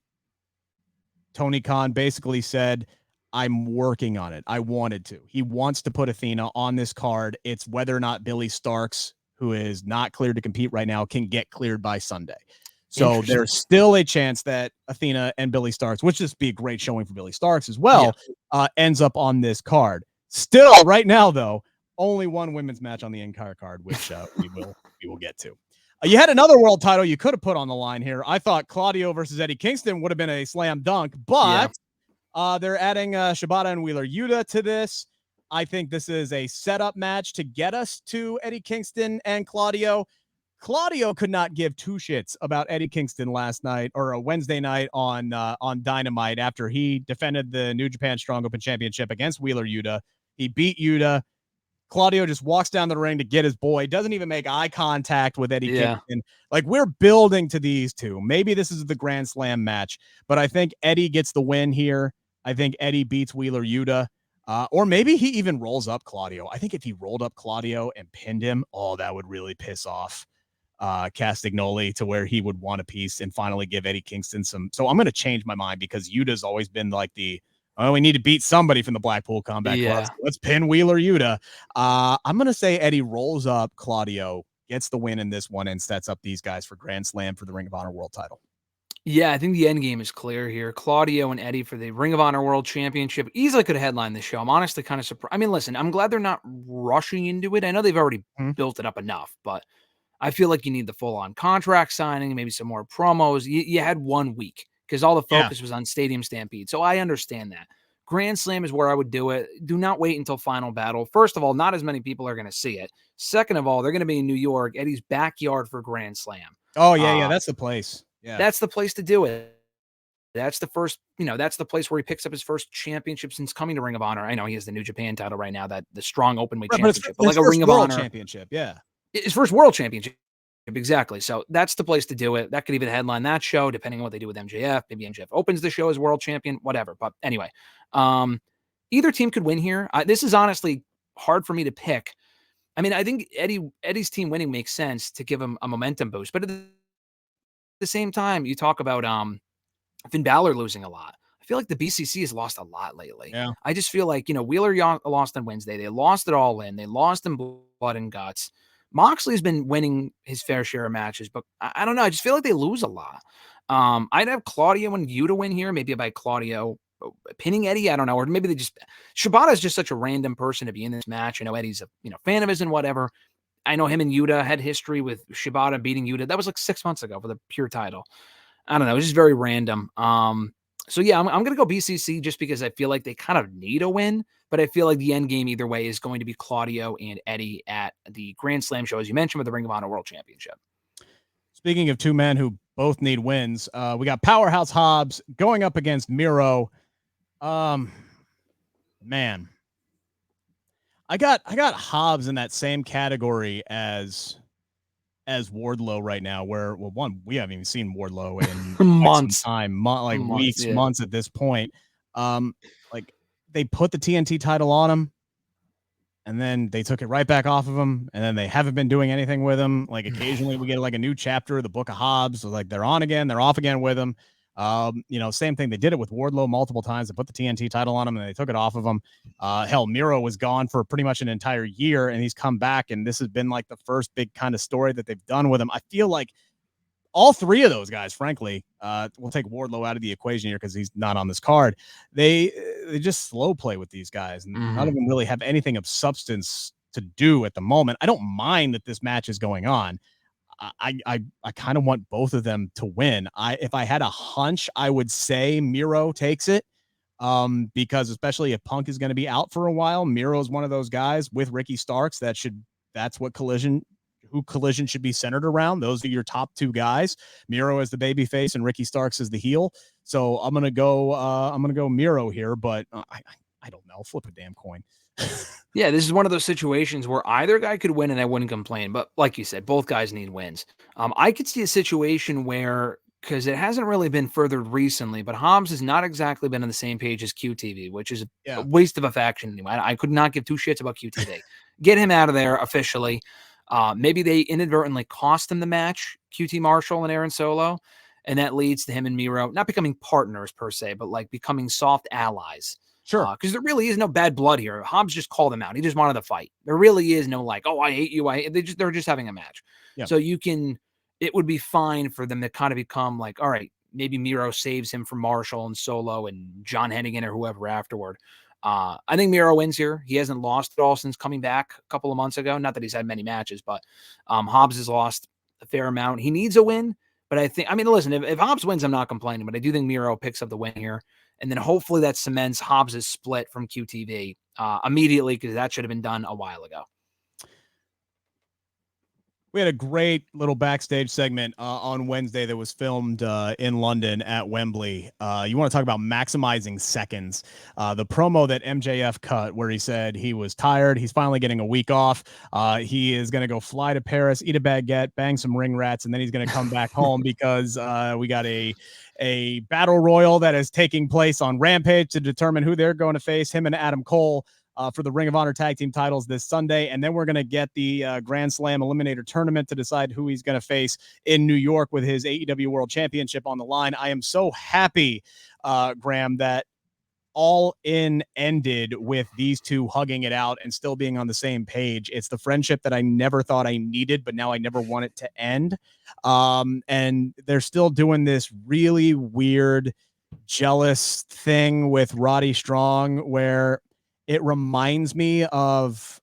Tony Khan basically said, I'm working on it. I wanted to. He wants to put Athena on this card. It's whether or not Billy Starks, who is not cleared to compete right now, can get cleared by Sunday. So there's still a chance that Athena and Billy Starks, which just be a great showing for Billy Starks as well, ends up on this card. Still, right now, though, only one women's match on the entire card, which we will get to. You had another world title you could have put on the line here. I thought Claudio versus Eddie Kingston would have been a slam dunk, but they're adding Shibata and Wheeler Yuta to this. I think this is a setup match to get us to Eddie Kingston and Claudio. Claudio could not give 2 shits about Eddie Kingston last night or a Wednesday night on Dynamite after he defended the New Japan Strong Open Championship against Wheeler Yuta. He beat Yuta. Claudio just walks down the ring to get his boy. Doesn't even make eye contact with Eddie Kingston. Like, we're building to these two. Maybe this is the Grand Slam match, but I think Eddie gets the win here. I think Eddie beats Wheeler Yuta. Or maybe he even rolls up Claudio. I think if he rolled up Claudio and pinned him, that would really piss off Castagnoli to where he would want a piece and finally give Eddie Kingston some. So I'm going to change my mind because Yuta's always been like we need to beat somebody from the Blackpool Combat Club. So let's pin Wheeler Yuta. I'm going to say Eddie rolls up Claudio, gets the win in this one, and sets up these guys for Grand Slam for the Ring of Honor World title. Yeah, I think the end game is clear here. Claudio and Eddie for the Ring of Honor World Championship easily could headline this show. I'm honestly kind of surprised. I mean, listen, I'm glad they're not rushing into it. I know they've already built it up enough, but I feel like you need the full-on contract signing, maybe some more promos. You had 1 week because all the focus was on Stadium Stampede. So I understand that. Grand Slam is where I would do it. Do not wait until Final Battle. First of all, not as many people are going to see it. Second of all, they're going to be in New York, Eddie's backyard for Grand Slam. Oh, yeah, that's the place. Yeah. That's the place to do it. That's the first, that's the place where he picks up his first championship since coming to Ring of Honor. I know he has the New Japan title right now, that the strong openweight championship, but like a Ring of Honor championship. Yeah. His first world championship. Exactly. So that's the place to do it. That could even headline that show, depending on what they do with MJF. Maybe MJF opens the show as world champion, whatever. But anyway, either team could win here. This is honestly hard for me to pick. I mean, I think Eddie's team winning makes sense to give him a momentum boost, but at the same time, you talk about Finn Balor losing a lot. I feel like the BCC has lost a lot lately. Yeah. I just feel like, Wheeler lost on Wednesday. They lost it all in. They lost in blood and guts. Moxley's been winning his fair share of matches, but I don't know. I just feel like they lose a lot. I'd have Claudio and Yuta win here, maybe by Claudio pinning Eddie. I don't know. Or maybe Shibata is just such a random person to be in this match. I know Eddie's a fan of his and whatever. I know him and Yuta had history with Shibata beating Yuta. That was like 6 months ago for the pure title. I don't know. It was just very random. So yeah, I'm going to go BCC just because I feel like they kind of need a win, but I feel like the end game either way is going to be Claudio and Eddie at the Grand Slam show, as you mentioned, with the Ring of Honor World Championship. Speaking of two men who both need wins, we got Powerhouse Hobbs going up against Miro. Man, I got Hobbs in that same category as Wardlow right now, where we haven't even seen Wardlow in months, months at this point. Like they put the TNT title on him, and then they took it right back off of him, and then they haven't been doing anything with him. Like occasionally we get like a new chapter of the Book of Hobbs. So like they're on again, they're off again with him. Same thing. They did it with Wardlow multiple times. They put the TNT title on him and they took it off of him. Hell, Miro was gone for pretty much an entire year and he's come back. And this has been like the first big kind of story that they've done with him. I feel like all three of those guys, frankly, we'll take Wardlow out of the equation here because he's not on this card. They just slow play with these guys and none of them really have anything of substance to do at the moment. I don't mind that this match is going on. I kind of want both of them to win. If I had a hunch, I would say Miro takes it. Because especially if Punk is going to be out for a while, Miro is one of those guys with Ricky Starks that's what Collision should be centered around. Those are your top two guys. Miro as the baby face and Ricky Starks as the heel. So I'm gonna go Miro here, but I don't know. Flip a damn coin. Yeah, this is one of those situations where either guy could win and I wouldn't complain. But like you said, both guys need wins. I could see a situation where, because it hasn't really been furthered recently, but Hobbs has not exactly been on the same page as QTV, which is a waste of a faction anyway. I could not give two shits about QTV. Get him out of there officially. Maybe they inadvertently cost him the match, QT Marshall and Aaron Solo, and that leads to him and Miro not becoming partners per se, but like becoming soft allies. Sure. Because there really is no bad blood here. Hobbs just called him out. He just wanted to fight. There really is no like, oh, I hate you. They're just having a match. Yep. So it would be fine for them to kind of become like, all right, maybe Miro saves him from Marshall and Solo and John Hennigan or whoever afterward. I think Miro wins here. He hasn't lost at all since coming back a couple of months ago. Not that he's had many matches, but Hobbs has lost a fair amount. He needs a win, but listen, if Hobbs wins, I'm not complaining, but I do think Miro picks up the win here. And then hopefully that cements Hobbs' split from QTV immediately, because that should have been done a while ago. We had a great little backstage segment on Wednesday that was filmed in London at Wembley. You want to talk about maximizing seconds. The promo that MJF cut where he said he was tired. He's finally getting a week off. He is going to go fly to Paris, eat a baguette, bang some ring rats, and then he's going to come back home because we got a battle royal that is taking place on Rampage to determine who they're going to face, him and Adam Cole. for the Ring of Honor Tag Team titles this Sunday. And then we're going to get the Grand Slam Eliminator Tournament to decide who he's going to face in New York with his AEW World Championship on the line. I am so happy, Graham, that All In ended with these two hugging it out and still being on the same page. It's the friendship that I never thought I needed, but now I never want it to end. And they're still doing this really weird, jealous thing with Roddy Strong where it reminds me of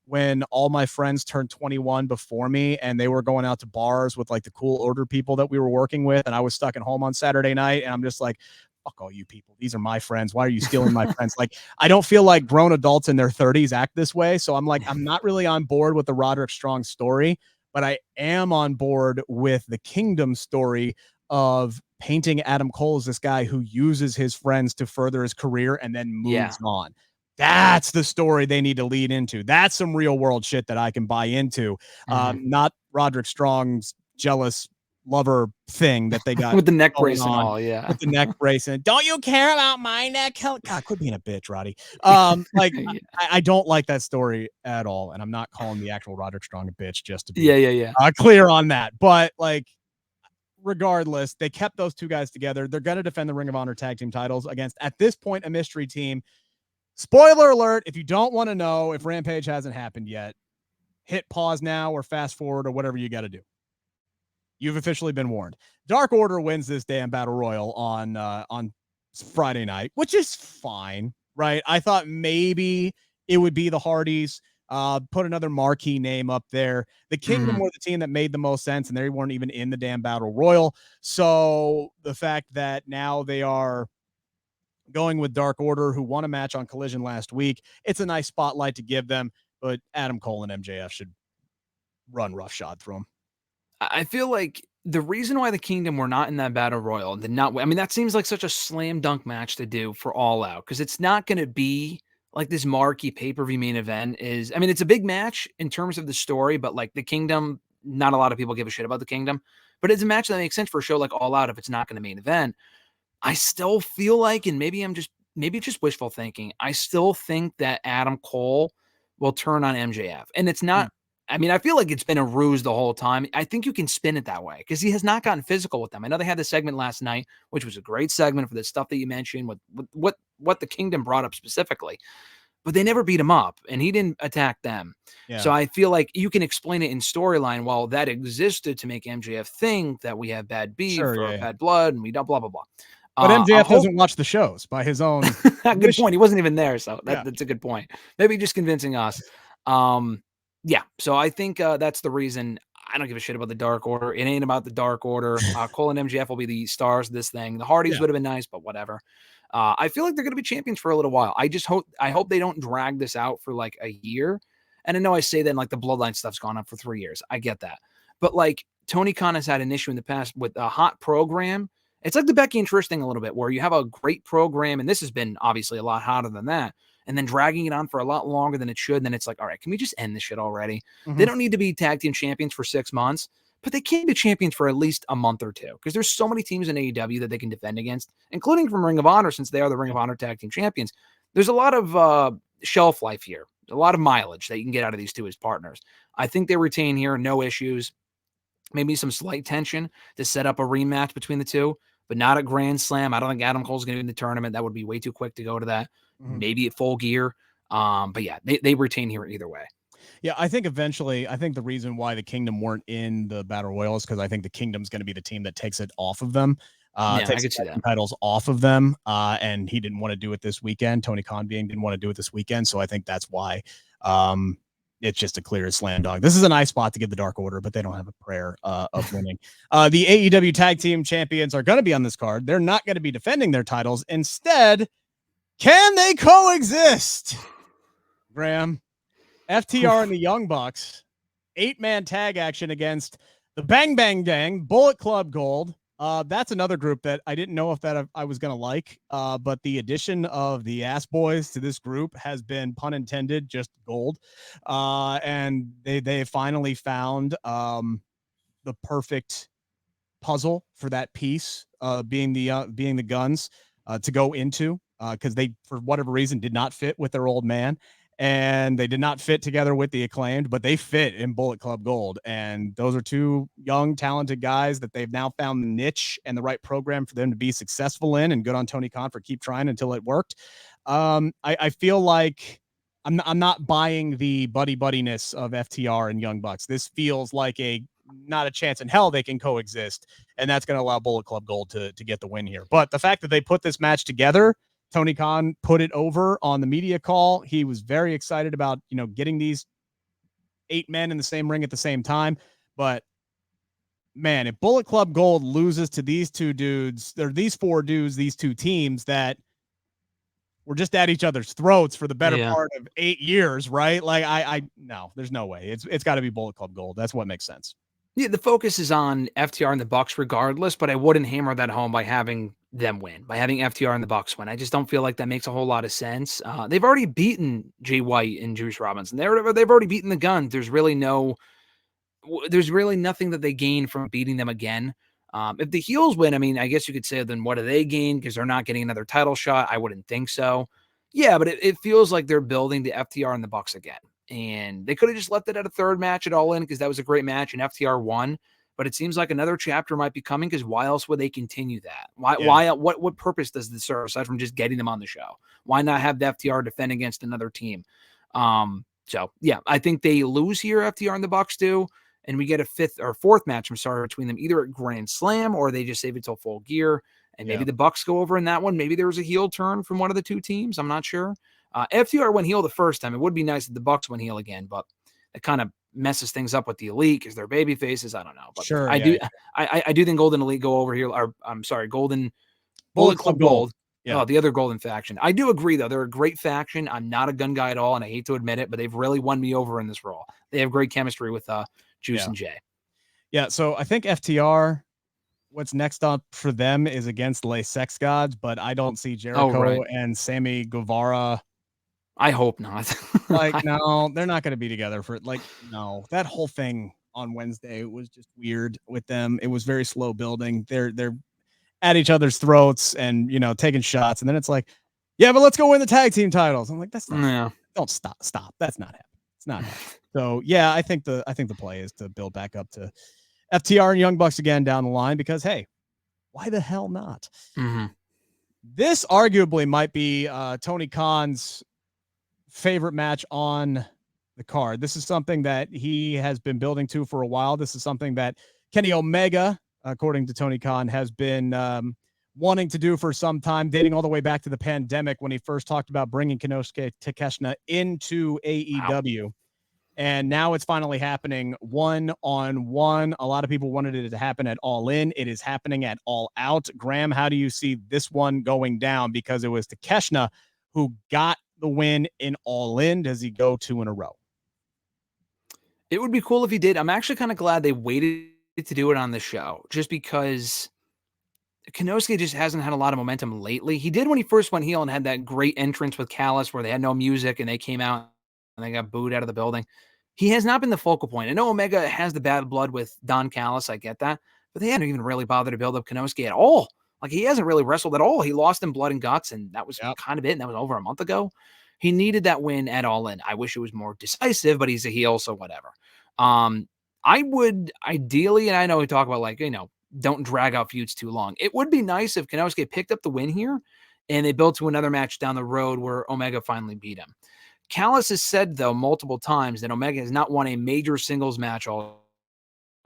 when all my friends turned 21 before me and they were going out to bars with like the cool older people that we were working with. And I was stuck at home on Saturday night. And I'm just like, fuck all you people. These are my friends. Why are you stealing my friends? Like, I don't feel like grown adults in their 30s act this way. So I'm like, I'm not really on board with the Roderick Strong story, but I am on board with the Kingdom story of painting Adam Cole as this guy who uses his friends to further his career and then moves on. That's the story they need to lead into. That's some real world shit that I can buy into. Not Roderick Strong's jealous lover thing that they got with the neck brace on, and all. Yeah. With the neck brace and don't you care about my neck? God, quit being a bitch, Roddy. Like I don't like that story at all. And I'm not calling the actual Roderick Strong a bitch just to be clear on that. But like, regardless, they kept those two guys together. They're going to defend the Ring of Honor tag team titles against, at this point, a mystery team. Spoiler alert, if you don't want to know if Rampage hasn't happened yet, hit pause now or fast forward or whatever you got to do. You've officially been warned. Dark Order wins this damn Battle Royal on Friday night, which is fine, right? I thought maybe it would be the Hardys, put another marquee name up there. The Kingdom were the team that made the most sense, and they weren't even in the damn Battle Royal. So the fact that now they are going with Dark Order, who won a match on Collision last week, it's a nice spotlight to give them, but Adam Cole and MJF should run roughshod through them. I feel like the reason why the Kingdom were not in that Battle Royal and did not win, I mean, that seems like such a slam dunk match to do for All Out, because it's not going to be like this marquee pay-per-view main event is. I mean, it's a big match in terms of the story, but like the Kingdom, not a lot of people give a shit about the Kingdom, but it's a match that makes sense for a show like All Out if it's not going to main event. I still feel like, and maybe it's just wishful thinking, I still think that Adam Cole will turn on MJF. And it's not, I mean, I feel like it's been a ruse the whole time. I think you can spin it that way because he has not gotten physical with them. I know they had the segment last night, which was a great segment for the stuff that you mentioned with what the Kingdom brought up specifically, but they never beat him up and he didn't attack them. Yeah. So I feel like you can explain it in storyline. While that existed to make MJF think that we have bad beef or bad blood and we don't blah, blah, blah. But MJF doesn't watch the shows by his own. Good point. He wasn't even there. So that's a good point. Maybe just convincing us. Yeah. So I think that's the reason. I don't give a shit about the Dark Order. It ain't about the Dark Order. Cole and MJF will be the stars of this thing. The Hardys would have been nice, but whatever. I feel like they're going to be champions for a little while. I hope they don't drag this out for like a year. And I know I say that, and like the Bloodline stuff's gone up for 3 years. I get that. But like Tony Khan has had an issue in the past with a hot program. It's like the Becky and Trish thing a little bit, where you have a great program, and this has been obviously a lot hotter than that, and then dragging it on for a lot longer than it should. And then it's like, all right, can we just end this shit already? They don't need to be tag team champions for 6 months, but they can be champions for at least a month or two, because there's so many teams in AEW that they can defend against, including from Ring of Honor, since they are the Ring of Honor tag team champions. There's a lot of shelf life here, a lot of mileage that you can get out of these two as partners. I think they retain here, no issues. Maybe some slight tension to set up a rematch between the two, but not a Grand Slam. I don't think Adam Cole's going to be in the tournament. That would be way too quick to go to that. Maybe at Full Gear. But yeah, they retain here either way. Yeah, I think eventually, the reason why the Kingdom weren't in the Battle Royal is because I think the Kingdom's going to be the team that takes it off of them. Takes I could see that. Titles off of them. And he didn't want to do it this weekend. Tony Khan didn't want to do it this weekend. So I think that's why. It's just a clear slam dunk. This is a nice spot to give the Dark Order, but they don't have a prayer of winning. The AEW Tag Team Champions are going to be on this card. They're not going to be defending their titles. Instead, can they coexist? Graham, FTR and the Young Bucks, 8-man tag action against the Bang Bang Gang, Bullet Club Gold. That's another group that I didn't know if that I was going to like, but the addition of the Ass Boys to this group has been, pun intended, just gold. And they finally found the perfect puzzle for that piece, being the Guns. to go into because they, for whatever reason, did not fit with their old man. And they did not fit together with the Acclaimed, but they fit in Bullet Club Gold. And those are two young, talented guys that they've now found the niche and the right program for them to be successful in. And good on Tony Khan for keep trying until it worked. I feel like I'm not buying the buddiness of FTR and Young Bucks. This feels like not a chance in hell they can coexist. And that's going to allow Bullet Club Gold to get the win here. But the fact that they put this match together, Tony Khan put it over on the media call. He was very excited about, getting these 8 men in the same ring at the same time. But man, if Bullet Club Gold loses to these 2 dudes, or these 4 dudes, these 2 teams that were just at each other's throats for the better part of 8 years, right? Like no, there's no way. It's got to be Bullet Club Gold. That's what makes sense. Yeah, the focus is on FTR and the Bucks regardless, but I wouldn't hammer that home by having them win, by having FTR and the Bucks win. I just don't feel like that makes a whole lot of sense. They've already beaten Jay White and Juice Robinson. They've already beaten the Gun. There's really nothing that they gain from beating them again. If the heels win, I mean, I guess you could say, then what do they gain? Because they're not getting another title shot. I wouldn't think so. Yeah, but it feels like they're building the FTR and the Bucks again. And they could have just left it at a 3rd match at All In because that was a great match and FTR won. But it seems like another chapter might be coming because why else would they continue that? What purpose does this serve aside from just getting them on the show? Why not have the FTR defend against another team? So yeah, I think they lose here, FTR and the Bucks do, and we get a 5th or 4th match, between them, either at Grand Slam or they just save it till Full Gear. And maybe the Bucks go over in that one. Maybe there's a heel turn from one of the 2 teams. I'm not sure. FTR went heel the first time. It would be nice if the Bucks went heel again, but it kind of messes things up with the Elite because they're baby faces. I don't know. But sure. I do think Golden Elite go over here. Or I'm sorry, Golden Bullet Club Gold. Yeah. Oh, the other Golden faction. I do agree, though. They're a great faction. I'm not a gun guy at all, and I hate to admit it, but they've really won me over in this role. They have great chemistry with Juice and Jay. Yeah, so I think FTR, what's next up for them is against Les Sex Gods, but I don't see Jericho and Sammy Guevara. I hope not. No, they're not going to be together no. That whole thing on Wednesday was just weird with them. It was very slow building. They're at each other's throats and, taking shots. And then it's like, yeah, but let's go win the tag team titles. I'm like, that's not, don't stop. That's not happening. It's not happening. So yeah, I think the play is to build back up to FTR and Young Bucks again down the line because, hey, why the hell not? Mm-hmm. This arguably might be Tony Khan's favorite match on the card. This is something that he has been building to for a while. This is something that Kenny Omega, according to Tony Khan, has been wanting to do for some time, dating all the way back to the pandemic when he first talked about bringing Konosuke Takeshita into AEW. Wow. And now it's finally happening 1-on-1. A lot of people wanted it to happen at All In. It is happening at All Out. Graham, how do you see this one going down? Because it was Takeshita who got the win in All In. Does he go 2 in a row? It would be cool if he did. I'm actually kind of glad they waited to do it on the show, just because Konosuke just hasn't had a lot of momentum lately. He did when he first went heel and had that great entrance with Callis where they had no music and they came out and they got booed out of the building. He has not been the focal point. I know Omega has the bad blood with Don Callis. I get that. But they hadn't even really bothered to build up Konosuke at all. Like, he hasn't really wrestled at all. He lost in Blood and Guts, and that was kind of it. And that was over a month ago. He needed that win at All In. I wish it was more decisive, but he's a heel, so whatever. I would ideally, and I know we talk about, don't drag out feuds too long. It would be nice if Konosuke picked up the win here and they built to another match down the road where Omega finally beat him. Callis has said, though, multiple times that Omega has not won a major singles match all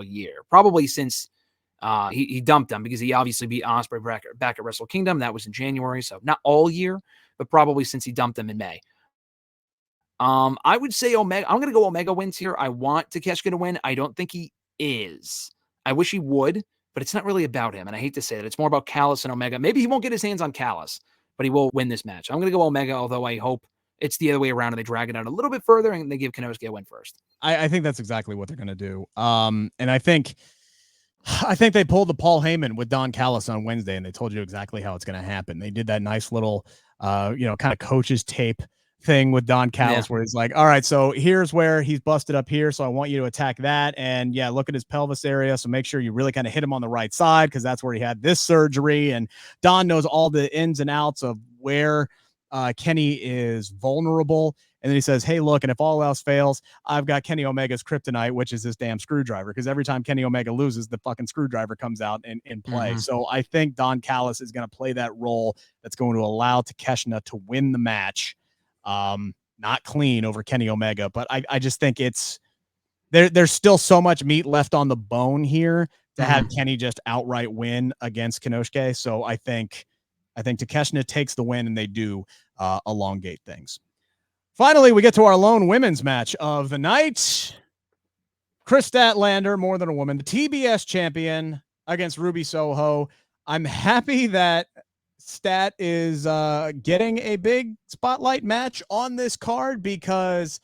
year, probably since he dumped him, because he obviously beat Ospreay back at Wrestle Kingdom. That was in January, so not all year, but probably since he dumped him in May. I would say Omega. I'm going to go Omega wins here. I want Takeshita to win. I don't think he is. I wish he would, but it's not really about him, and I hate to say that. It's more about Callis and Omega. Maybe he won't get his hands on Callis, but he will win this match. I'm going to go Omega, although I hope it's the other way around and they drag it out a little bit further and they give Konosuke a win first. I think that's exactly what they're going to do. And I think they pulled the Paul Heyman with Don Callis on Wednesday, and they told you exactly how it's going to happen. They did that nice little, kind of coach's tape thing with Don Callis where he's like, all right, so here's where he's busted up here. So I want you to attack that. And yeah, look at his pelvis area. So make sure you really kind of hit him on the right side because that's where he had this surgery. And Don knows all the ins and outs of where Kenny is vulnerable. And then he says, hey, look, and if all else fails, I've got Kenny Omega's kryptonite, which is this damn screwdriver. Because every time Kenny Omega loses, the fucking screwdriver comes out in play. So I think Don Callis is going to play that role that's going to allow Takeshita to win the match. Not clean over Kenny Omega, but I just think it's there's still so much meat left on the bone here to have Kenny just outright win against Kinosuke. So I think Takeshita takes the win and they do elongate things. Finally, we get to our lone women's match of the night. Kris Statlander, more than a woman, the TBS champion against Ruby Soho. I'm happy that Stat is getting a big spotlight match on this card because,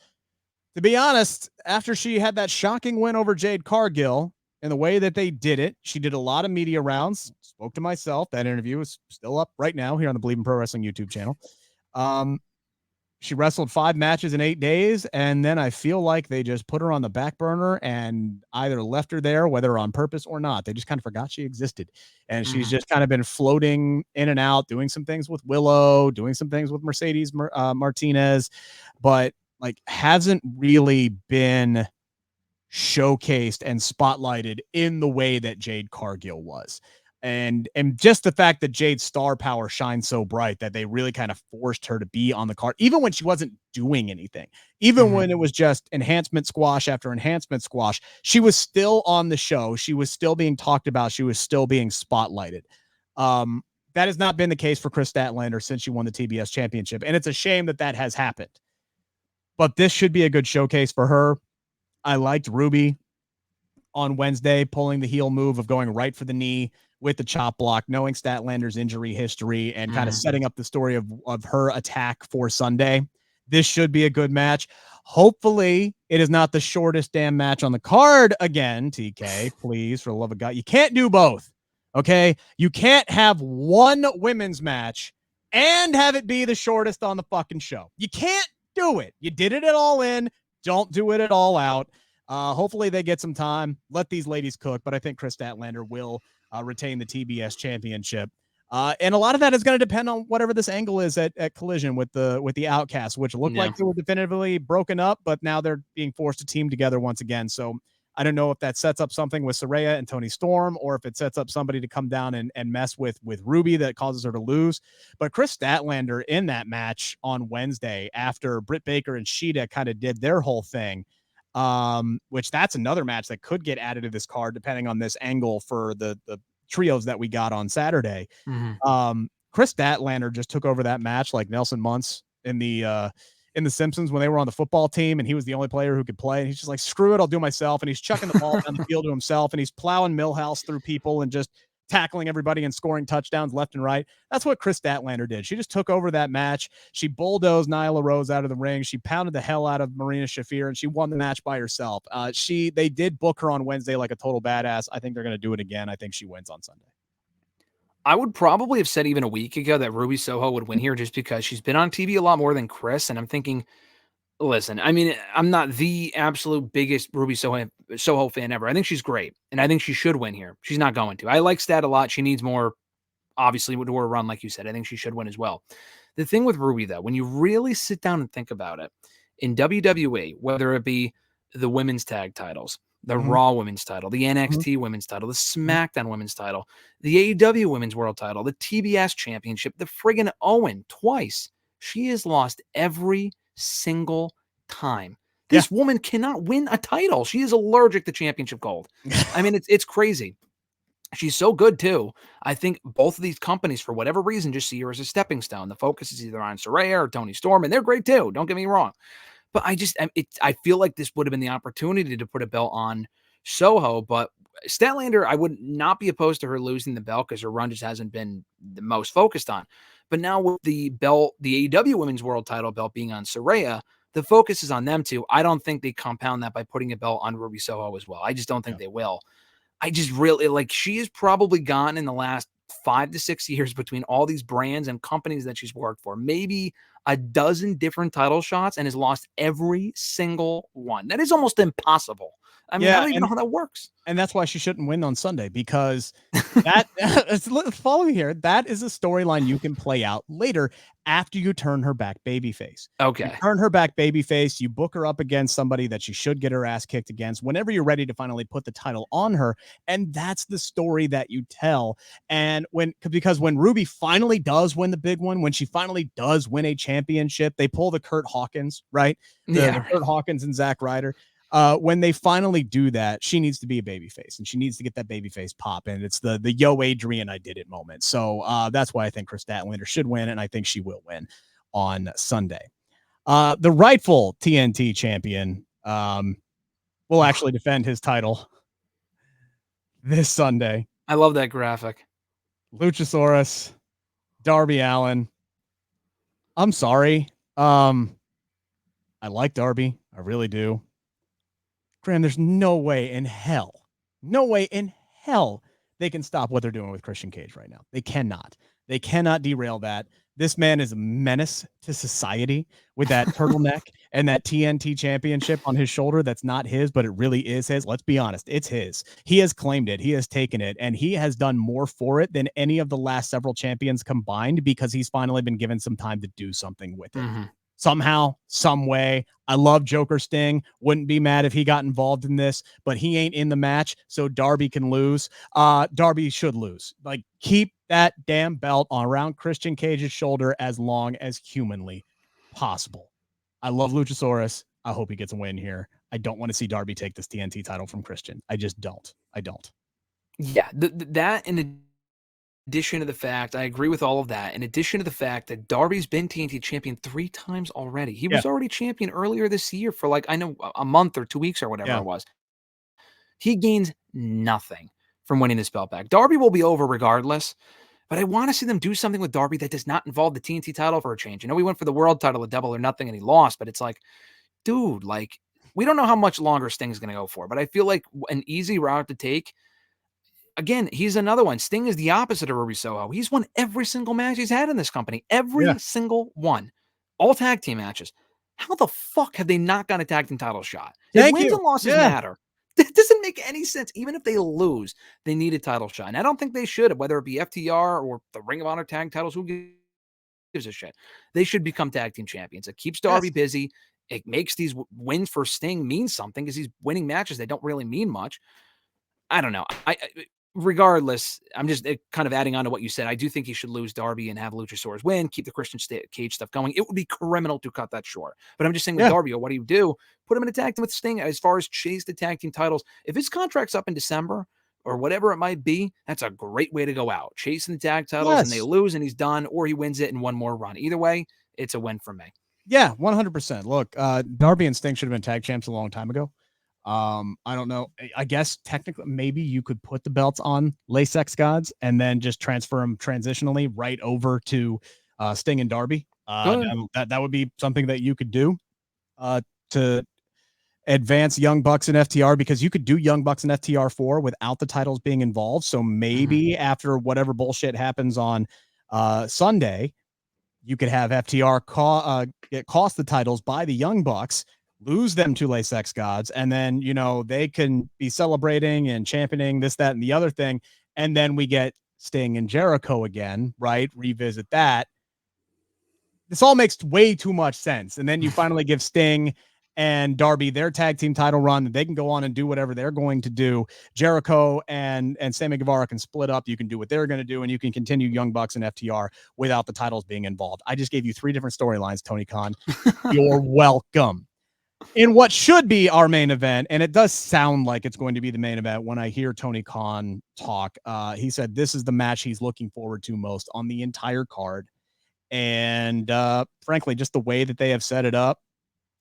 to be honest, after she had that shocking win over Jade Cargill and the way that they did it, she did a lot of media rounds, spoke to myself. That interview is still up right now here on the Believe in Pro Wrestling YouTube channel. She wrestled 5 matches in 8 days, and then I feel like they just put her on the back burner and either left her there, whether on purpose or not. They just kind of forgot she existed. And she's just kind of been floating in and out, doing some things with Willow, doing some things with Mercedes Martinez, but like hasn't really been showcased and spotlighted in the way that Jade Cargill was. And just the fact that Jade's star power shines so bright that they really kind of forced her to be on the card, even when she wasn't doing anything, even when it was just enhancement squash after enhancement squash, she was still on the show. She was still being talked about. She was still being spotlighted. That has not been the case for Kris Statlander since she won the TBS championship. And it's a shame that that has happened, but this should be a good showcase for her. I liked Ruby on Wednesday, pulling the heel move of going right for the knee with the chop block, knowing Statlander's injury history and kind of setting up the story of her attack for Sunday. This should be a good match. Hopefully it is not the shortest damn match on the card again, TK, please, for the love of God. You can't do both, okay? You can't have one women's match and have it be the shortest on the fucking show. You can't do it. You did it at All In. Don't do it at All Out. Hopefully they get some time. Let these ladies cook, but I think Kris Statlander will retain the TBS championship. And a lot of that is going to depend on whatever this angle is at Collision with the Outcasts, which looked like they were definitively broken up, but now they're being forced to team together once again. So I don't know if that sets up something with Saraya and Toni Storm, or if it sets up somebody to come down and mess with Ruby that causes her to lose. But Kris Statlander in that match on Wednesday after Britt Baker and Shida kind of did their whole thing, which that's another match that could get added to this card depending on this angle for the trios that we got on Saturday. Kris Statlander just took over that match like Nelson Muntz in the Simpsons when they were on the football team and he was the only player who could play, and he's just like, screw it, I'll do it myself. And he's chucking the ball down the field to himself, and he's plowing Millhouse through people and just tackling everybody and scoring touchdowns left and right. That's what Kris Statlander did. She just took over that match. She bulldozed Nyla Rose out of the ring. She pounded the hell out of Marina Shafir, and she won the match by herself. They did book her on Wednesday like a total badass. I think they're going to do it again. I think she wins on Sunday. I would probably have said even a week ago that Ruby Soho would win here just because she's been on TV a lot more than Kris. And I'm thinking, listen, I mean, I'm not the absolute biggest Ruby Soho fan ever. I think she's great, and I think she should win here. She's not going to. I like Stat a lot. She needs more, obviously, to her run, like you said. I think she should win as well. The thing with Ruby, though, when you really sit down and think about it, in WWE, whether it be the women's tag titles, the Raw women's title, the NXT women's title, the SmackDown women's title, the AEW women's world title, the TBS championship, the friggin' Owen twice, she has lost every single time. This woman cannot win a title. She is allergic to championship gold. I mean, it's crazy. She's so good too. I think both of these companies, for whatever reason, just see her as a stepping stone. The focus is either on Saraya or Toni Storm, and they're great too. Don't get me wrong. But I feel like this would have been the opportunity to put a belt on Soho. But Statlander, I would not be opposed to her losing the belt because her run just hasn't been the most focused on. But now with the belt, the AEW Women's World Title belt being on Saraya, the focus is on them too. I don't think they compound that by putting a belt on Ruby Soho as well. I just don't think they will. I just really, like, she has probably gone in the last 5 to 6 years between all these brands and companies that she's worked for, maybe a dozen different title shots, and has lost every single one. That is almost impossible. I mean, I don't even know how that works. And that's why she shouldn't win on Sunday, because that follow me here. That is a storyline you can play out later after you turn her back babyface. Okay. You turn her back babyface. You book her up against somebody that she should get her ass kicked against whenever you're ready to finally put the title on her. And that's the story that you tell. And because when Ruby finally does win the big one, when she finally does win a championship, they pull the Kurt Hawkins, right? The Kurt Hawkins and Zack Ryder. When they finally do that, she needs to be a babyface, and she needs to get that babyface pop. And it's the yo Adrian, I did it moment. So that's why I think Chris Statlander should win, and I think she will win on Sunday. The rightful TNT champion will actually defend his title this Sunday. I love that graphic. Luchasaurus, Darby Allin. I'm sorry. I like Darby. I really do. Graham, there's no way in hell they can stop what they're doing with Christian Cage right now. They cannot. They cannot derail that. This man is a menace to society with that turtleneck and that TNT championship on his shoulder. That's not his, but it really is his. Let's be honest. It's his. He has claimed it. He has taken it, and he has done more for it than any of the last several champions combined, because he's finally been given some time to do something with it. Mm-hmm. Somehow, some way. I love Joker Sting. Wouldn't be mad if he got involved in this, but he ain't in the match, so Darby can lose. Darby should lose. Like, keep that damn belt around Christian Cage's shoulder as long as humanly possible. I love Luchasaurus. I hope he gets a win here. I don't want to see Darby take this TNT title from Christian. I just don't. I don't. Yeah, that in addition to the fact, I agree with all of that. In addition to the fact that Darby's been TNT champion 3 times already. He was already champion earlier this year for like, I know, a month or 2 weeks or whatever it was. He gains nothing from winning this belt back. Darby will be over regardless, but I want to see them do something with Darby that does not involve the TNT title for a change. I know he went for the world title at Double or Nothing and he lost, but it's like, dude, like, we don't know how much longer Sting's going to go for, but I feel like an easy route to take. Again, he's another one. Sting is the opposite of Ruby Soho. He's won every single match he's had in this company. Every single one. All tag team matches. How the fuck have they not gotten a tag team title shot? If wins and losses matter, that doesn't make any sense. Even if they lose, they need a title shot. And I don't think they should, whether it be FTR or the Ring of Honor tag titles, who gives a shit? They should become tag team champions. It keeps Darby busy. It makes these wins for Sting mean something, because he's winning matches that don't really mean much. I don't know. Regardless, I'm just kind of adding on to what you said. I do think he should lose Darby and have Luchasaurus win, keep the Christian Cage stuff going. It would be criminal to cut that short. But I'm just saying with Darby, what do you do? Put him in a tag team with Sting as far as chase the tag team titles. If his contract's up in December or whatever it might be, that's a great way to go out. Chasing the tag titles and they lose and he's done, or he wins it in one more run. Either way, it's a win for me. Yeah, 100%. Look, Darby and Sting should have been tag champs a long time ago. I don't know. I guess technically maybe you could put the belts on Lasex Gods and then just transfer them transitionally right over to Sting and Darby. That would be something that you could do to advance Young Bucks and FTR, because you could do Young Bucks and FTR 4 without the titles being involved. So maybe after whatever bullshit happens on Sunday, you could have FTR get cost the titles by the Young Bucks, lose them to Lasex Gods, and then, you know, they can be celebrating and championing this, that, and the other thing. And then we get Sting and Jericho again, right? Revisit that. This all makes way too much sense. And then you finally give Sting and Darby their tag team title run. They can go on and do whatever they're going to do. Jericho and Sammy Guevara can split up. You can do what they're going to do, and you can continue Young Bucks and FTR without the titles being involved. I just gave you 3 different storylines, Tony Khan. You're welcome. In what should be our main event, and it does sound like it's going to be the main event when I hear Tony Khan talk. He said this is the match he's looking forward to most on the entire card. And frankly, just the way that they have set it up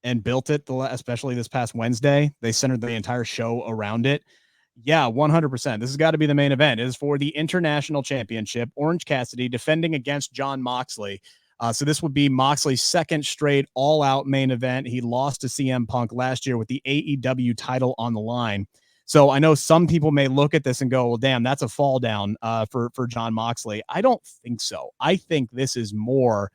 and built it, especially this past Wednesday, they centered the entire show around it. Yeah, 100%. This has got to be the main event. It is for the International Championship. Orange Cassidy defending against Jon Moxley. So this would be Moxley's second straight all-out main event. He lost to CM Punk last year with the AEW title on the line. So I know some people may look at this and go, well, damn, that's a fall down for Jon Moxley. I don't think so. I think this is more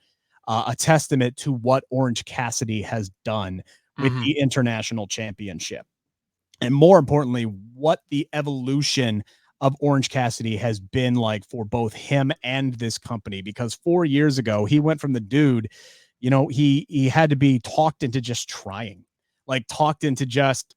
a testament to what Orange Cassidy has done with the international championship. And more importantly, what the evolution of Orange Cassidy has been like for both him and this company. Because 4 years ago, he went from the dude, he had to be talked into just trying, like talked into just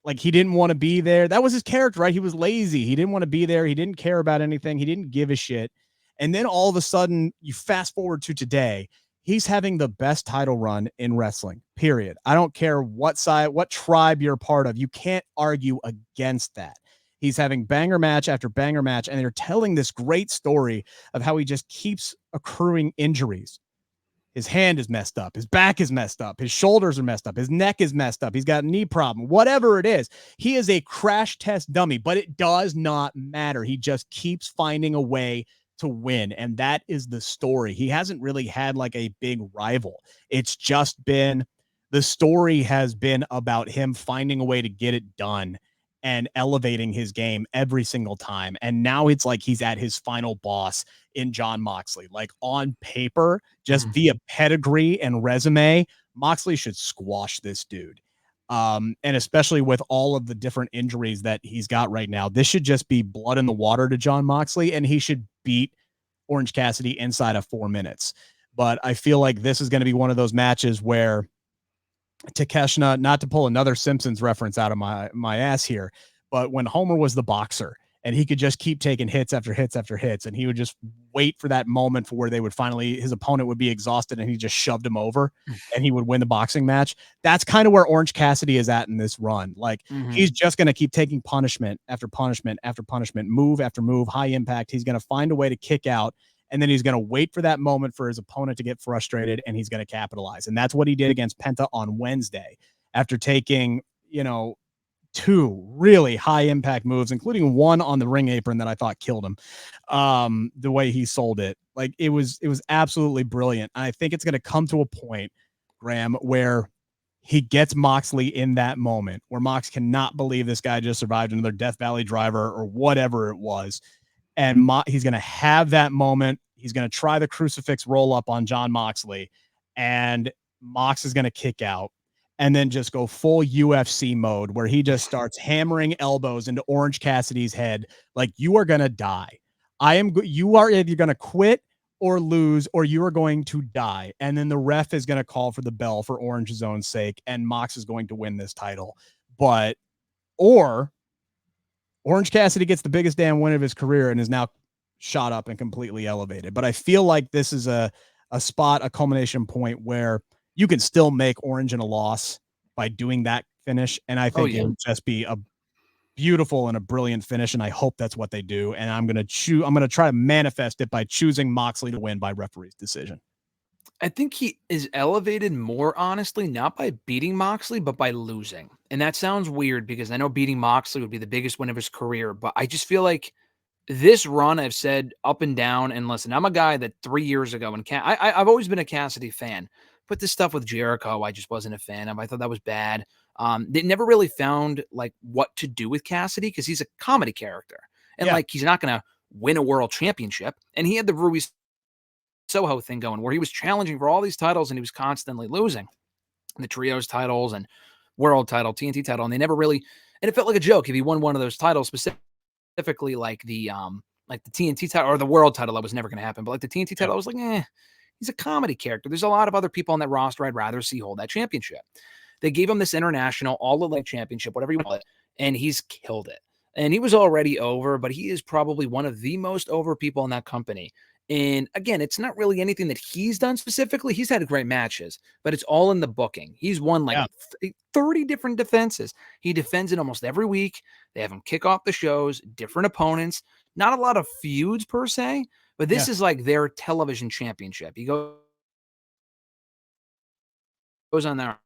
like he didn't want to be there. That was his character, right? He was lazy. He didn't want to be there. He didn't care about anything. He didn't give a shit. And then all of a sudden, you fast forward to today, he's having the best title run in wrestling, period. I don't care what side, what tribe you're part of. You can't argue against that. He's having banger match after banger match, and they're telling this great story of how he just keeps accruing injuries. His hand is messed up. His back is messed up. His shoulders are messed up. His neck is messed up. He's got a knee problem. Whatever it is, he is a crash test dummy, but it does not matter. He just keeps finding a way to win, and that is the story. He hasn't really had like a big rival. It's just been, the story has been about him finding a way to get it done and elevating his game every single time. And now it's like he's at his final boss in Jon Moxley. Like on paper, just via pedigree and resume, Moxley should squash this dude. And especially with all of the different injuries that he's got right now, this should just be blood in the water to Jon Moxley, and he should beat Orange Cassidy inside of 4 minutes. But I feel like this is going to be one of those matches where Takeshita, not to pull another Simpsons reference out of my ass here, but when Homer was the boxer and he could just keep taking hits after hits after hits, and he would just wait for that moment for where they would finally, his opponent would be exhausted and he just shoved him over and he would win the boxing match. That's kind of where Orange Cassidy is at in this run. Like he's just going to keep taking punishment after punishment after punishment, move after move, high impact. He's going to find a way to kick out, and then he's going to wait for that moment for his opponent to get frustrated, and he's going to capitalize. And that's what he did against Penta on Wednesday after taking, 2 really high impact moves, including one on the ring apron that I thought killed him. The way he sold it, like it was absolutely brilliant. I think it's going to come to a point, Graham, where he gets Moxley in that moment where Mox cannot believe this guy just survived another Death Valley driver or whatever it was. And he's going to have that moment. He's going to try the crucifix roll up on Jon Moxley, and Mox is going to kick out and then just go full UFC mode where he just starts hammering elbows into Orange Cassidy's head. Like, you are going to die. You are either going to quit or lose, or you are going to die. And then the ref is going to call for the bell for Orange's own sake, and Mox is going to win this title. Or Orange Cassidy gets the biggest damn win of his career and is now shot up and completely elevated. But I feel like this is a culmination point where you can still make Orange in a loss by doing that finish. And I think it would just be a beautiful and a brilliant finish. And I hope that's what they do. And I'm going to try to manifest it by choosing Moxley to win by referee's decision. I think he is elevated more, honestly, not by beating Moxley, but by losing. And that sounds weird because I know beating Moxley would be the biggest win of his career, but I just feel like this run, I've said up and down, and listen, I'm a guy that 3 years ago, and I've always been a Cassidy fan, but this stuff with Jericho, I just wasn't a fan of. I thought that was bad. They never really found like what to do with Cassidy because he's a comedy character, and like he's not going to win a world championship. And he had the Rui Soho thing going where he was challenging for all these titles and he was constantly losing the trios titles and world title, TNT title, and they never really, and it felt like a joke if he won one of those titles, specifically like the TNT title or the world title. That was never going to happen, but like the TNT title, I was like, he's a comedy character. There's a lot of other people on that roster I'd rather see hold that championship. They gave him this international all elite championship, whatever you want it, and he's killed it. And he was already over, but he is probably one of the most over people in that company. And again, it's not really anything that he's done specifically. He's had great matches, but it's all in the booking. He's won like 30 different defenses. He defends it almost every week. They have him kick off the shows, different opponents, not a lot of feuds per se, but this is like their television championship. He goes on there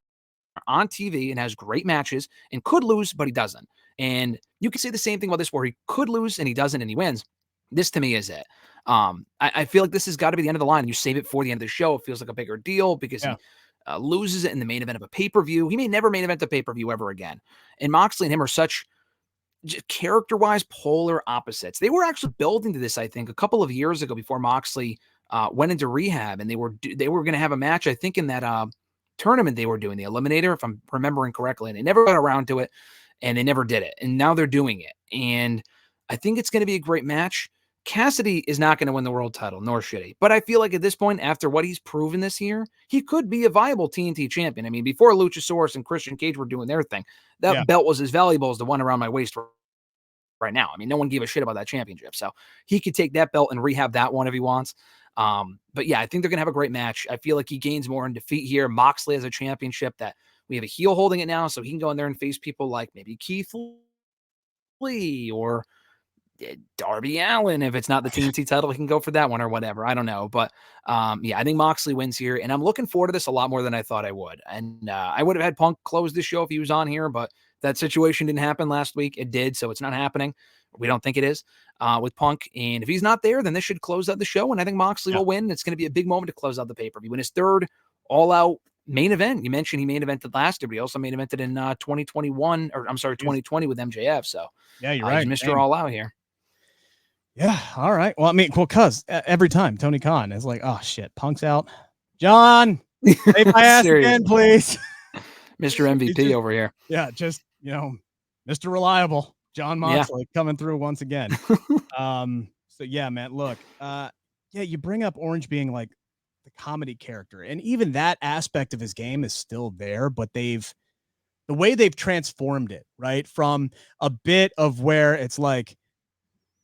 on TV and has great matches and could lose, but he doesn't. And you can say the same thing about this where he could lose and he doesn't and he wins. This to me is it. I feel like this has got to be the end of the line. You save it for the end of the show. It feels like a bigger deal because he loses it in the main event of a pay-per-view. He may never main event a pay-per-view ever again. And Moxley and him are such character-wise, polar opposites. They were actually building to this, I think, a couple of years ago before Moxley went into rehab, and they were going to have a match, I think, in that tournament they were doing, the Eliminator, if I'm remembering correctly, and they never got around to it, and they never did it, and now they're doing it, and I think it's going to be a great match. Cassidy is not going to win the world title, nor should he. But I feel like at this point, after what he's proven this year, he could be a viable TNT champion. I mean, before Luchasaurus and Christian Cage were doing their thing, that belt was as valuable as the one around my waist right now. I mean, no one gave a shit about that championship. So he could take that belt and rehab that one if he wants. But yeah, I think they're going to have a great match. I feel like he gains more in defeat here. Moxley has a championship that we have a heel holding it now, so he can go in there and face people like maybe Keith Lee or Darby Allin. If it's not the TNT title, he can go for that one or whatever. I don't know. But yeah, I think Moxley wins here, and I'm looking forward to this a lot more than I thought I would. And I would have had Punk close this show if he was on here, but that situation didn't happen last week. It did, so it's not happening. We don't think it is with Punk. And if he's not there, then this should close out the show, and I think Moxley will win. It's going to be a big moment to close out the pay-per-view. Win his third all-out main event. You mentioned he main evented last year, but he also main evented in 2021, or I'm sorry, 2020 with MJF. So yeah, you're right. He's Mr. All Out here. Yeah. All right. Well, I mean, cause every time Tony Khan is like, oh shit, Punk's out. John, take my ass again, please. Mr. MVP over here. Yeah. Just, Mr. Reliable, John Moxley coming through once again. So yeah, man, look, you bring up Orange being like the comedy character, and even that aspect of his game is still there, but the way they've transformed it, right? From a bit of where it's like,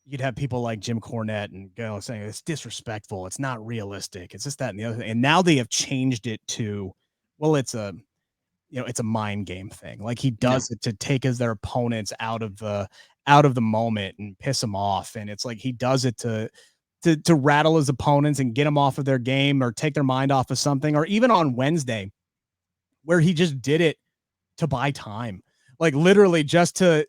you'd have people like Jim Cornette and saying it's disrespectful, it's not realistic, it's just that and the other thing. And now they have changed it to, well, it's a mind game thing. Like he does it to take their opponents out of the moment and piss them off. And it's like he does it to rattle his opponents and get them off of their game or take their mind off of something. Or even on Wednesday, where he just did it to buy time, like literally just to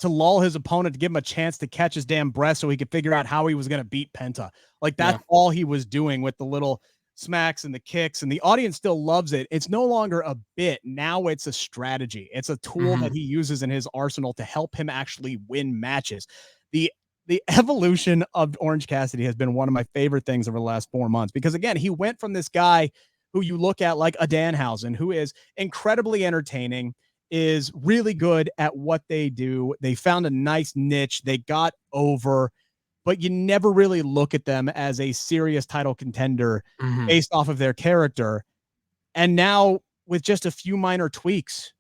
lull his opponent, to give him a chance to catch his damn breath so he could figure out how he was going to beat Penta. Like that's all he was doing with the little smacks and the kicks, and the audience still loves it. It's no longer a bit. Now it's a strategy. It's a tool that he uses in his arsenal to help him actually win matches. The evolution of Orange Cassidy has been one of my favorite things over the last 4 months, because again, he went from this guy who you look at like a Danhausen, who is incredibly entertaining, is really good at what they do. They found a nice niche. They got over, but you never really look at them as a serious title contender based off of their character. And now with just a few minor tweaks,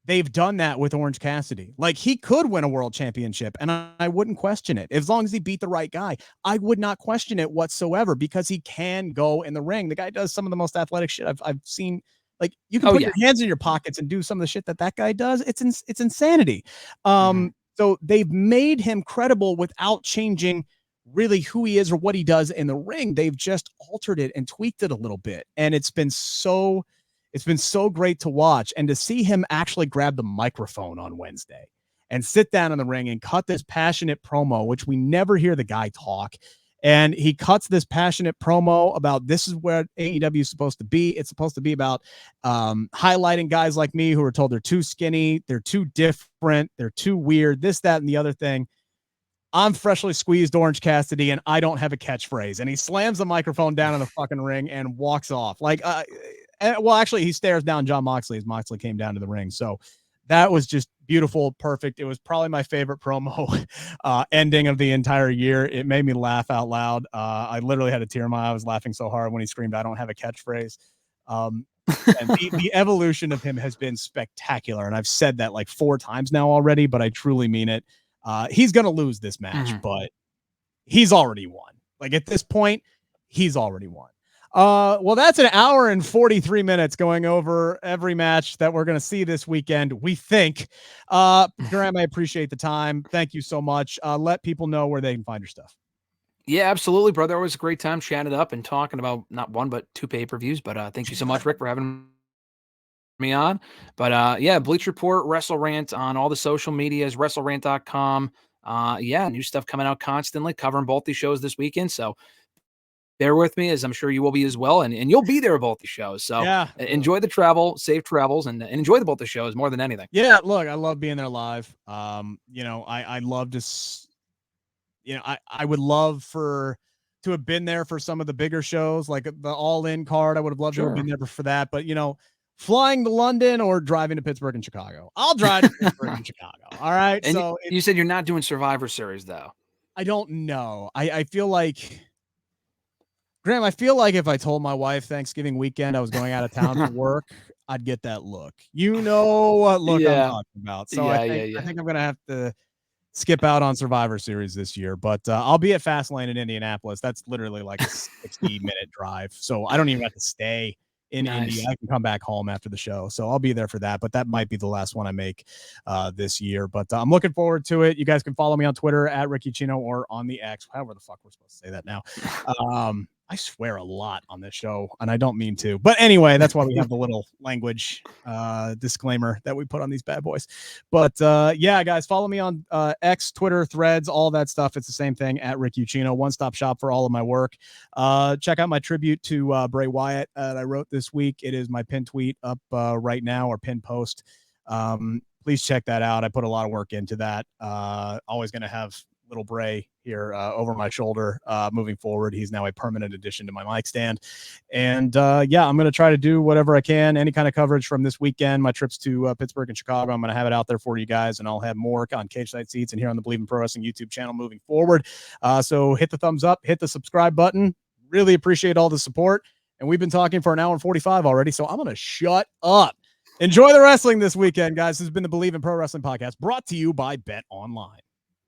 they've done that with Orange Cassidy. Like he could win a world championship and I wouldn't question it. As long as he beat the right guy, I would not question it whatsoever, because he can go in the ring. The guy does some of the most athletic shit I've seen. Like you can put your hands in your pockets and do some of the shit that guy does. It's insanity. So they've made him credible without changing really who he is or what he does in the ring. They've just altered it and tweaked it a little bit. And it's been so great to watch, and to see him actually grab the microphone on Wednesday and sit down in the ring and cut this passionate promo, which we never hear the guy talk. And he cuts this passionate promo about this is where AEW is supposed to be. It's supposed to be about highlighting guys like me who are told they're too skinny, they're too different, they're too weird, this, that, and the other thing. I'm freshly squeezed Orange Cassidy, and I don't have a catchphrase. And he slams the microphone down in the fucking ring and walks off. Like, well, actually, he stares down John Moxley as Moxley came down to the ring. So that was just beautiful, perfect. It was probably my favorite promo ending of the entire year. It made me laugh out loud. I literally had a tear in my eye. I was laughing so hard when he screamed, "I don't have a catchphrase." And the evolution of him has been spectacular. And I've said that like 4 times now already, but I truly mean it. He's going to lose this match, but he's already won. Like at this point, he's already won. Well, that's an hour and 43 minutes going over every match that we're going to see this weekend, we think. Graham, I appreciate the time. Thank you so much. Let people know where they can find your stuff. Yeah, absolutely, brother. Always a great time chatting up and talking about not one, but 2 pay-per-views. But thank you so much, Rick, for having me on. But yeah, Bleacher Report, Wrestle Rant on all the social medias, WrestleRant.com. Yeah, new stuff coming out constantly, covering both these shows this weekend. So bear with me, as I'm sure you will be as well, and you'll be there at both the shows. So Yeah. enjoy the travel, safe travels, and enjoy the both the shows more than anything. Yeah, look, I love being there live. I love to, I would love to have been there for some of the bigger shows, like the All In card. I would have loved to have been there for that. But flying to London or driving to Pittsburgh and Chicago, I'll drive to Pittsburgh and Chicago. All right. And so you said you're not doing Survivor Series though. I don't know. I feel like, Graham, I feel like if I told my wife Thanksgiving weekend I was going out of town for work, I'd get that look. You know what look I'm talking about. So I think I'm going to have to skip out on Survivor Series this year, but I'll be at Fastlane in Indianapolis. That's literally like a 60-minute drive. So I don't even have to stay in Indy. I can come back home after the show. So I'll be there for that, but that might be the last one I make this year. But I'm looking forward to it. You guys can follow me on Twitter at Rick Ucchino or on the X, however the fuck we're supposed to say that now. I swear a lot on this show, and I don't mean to. But anyway, that's why we have the little language disclaimer that we put on these bad boys. But yeah, guys, follow me on X, Twitter, Threads, all that stuff. It's the same thing at Rick Ucchino, one-stop shop for all of my work. Check out my tribute to Bray Wyatt that I wrote this week. It is my pinned tweet up right now, or pinned post. Please check that out. I put a lot of work into that. Always going to have little Bray here over my shoulder moving forward. He's now a permanent addition to my mic stand. And I'm going to try to do whatever I can, any kind of coverage from this weekend, my trips to Pittsburgh and Chicago. I'm going to have it out there for you guys, and I'll have more on Cage Side Seats and here on the Believe in Pro Wrestling YouTube channel moving forward. So hit the thumbs up, hit the subscribe button. Really appreciate all the support. And we've been talking for an hour and 45 already, so I'm going to shut up. Enjoy the wrestling this weekend, guys. This has been the Believe in Pro Wrestling podcast, brought to you by Bet Online.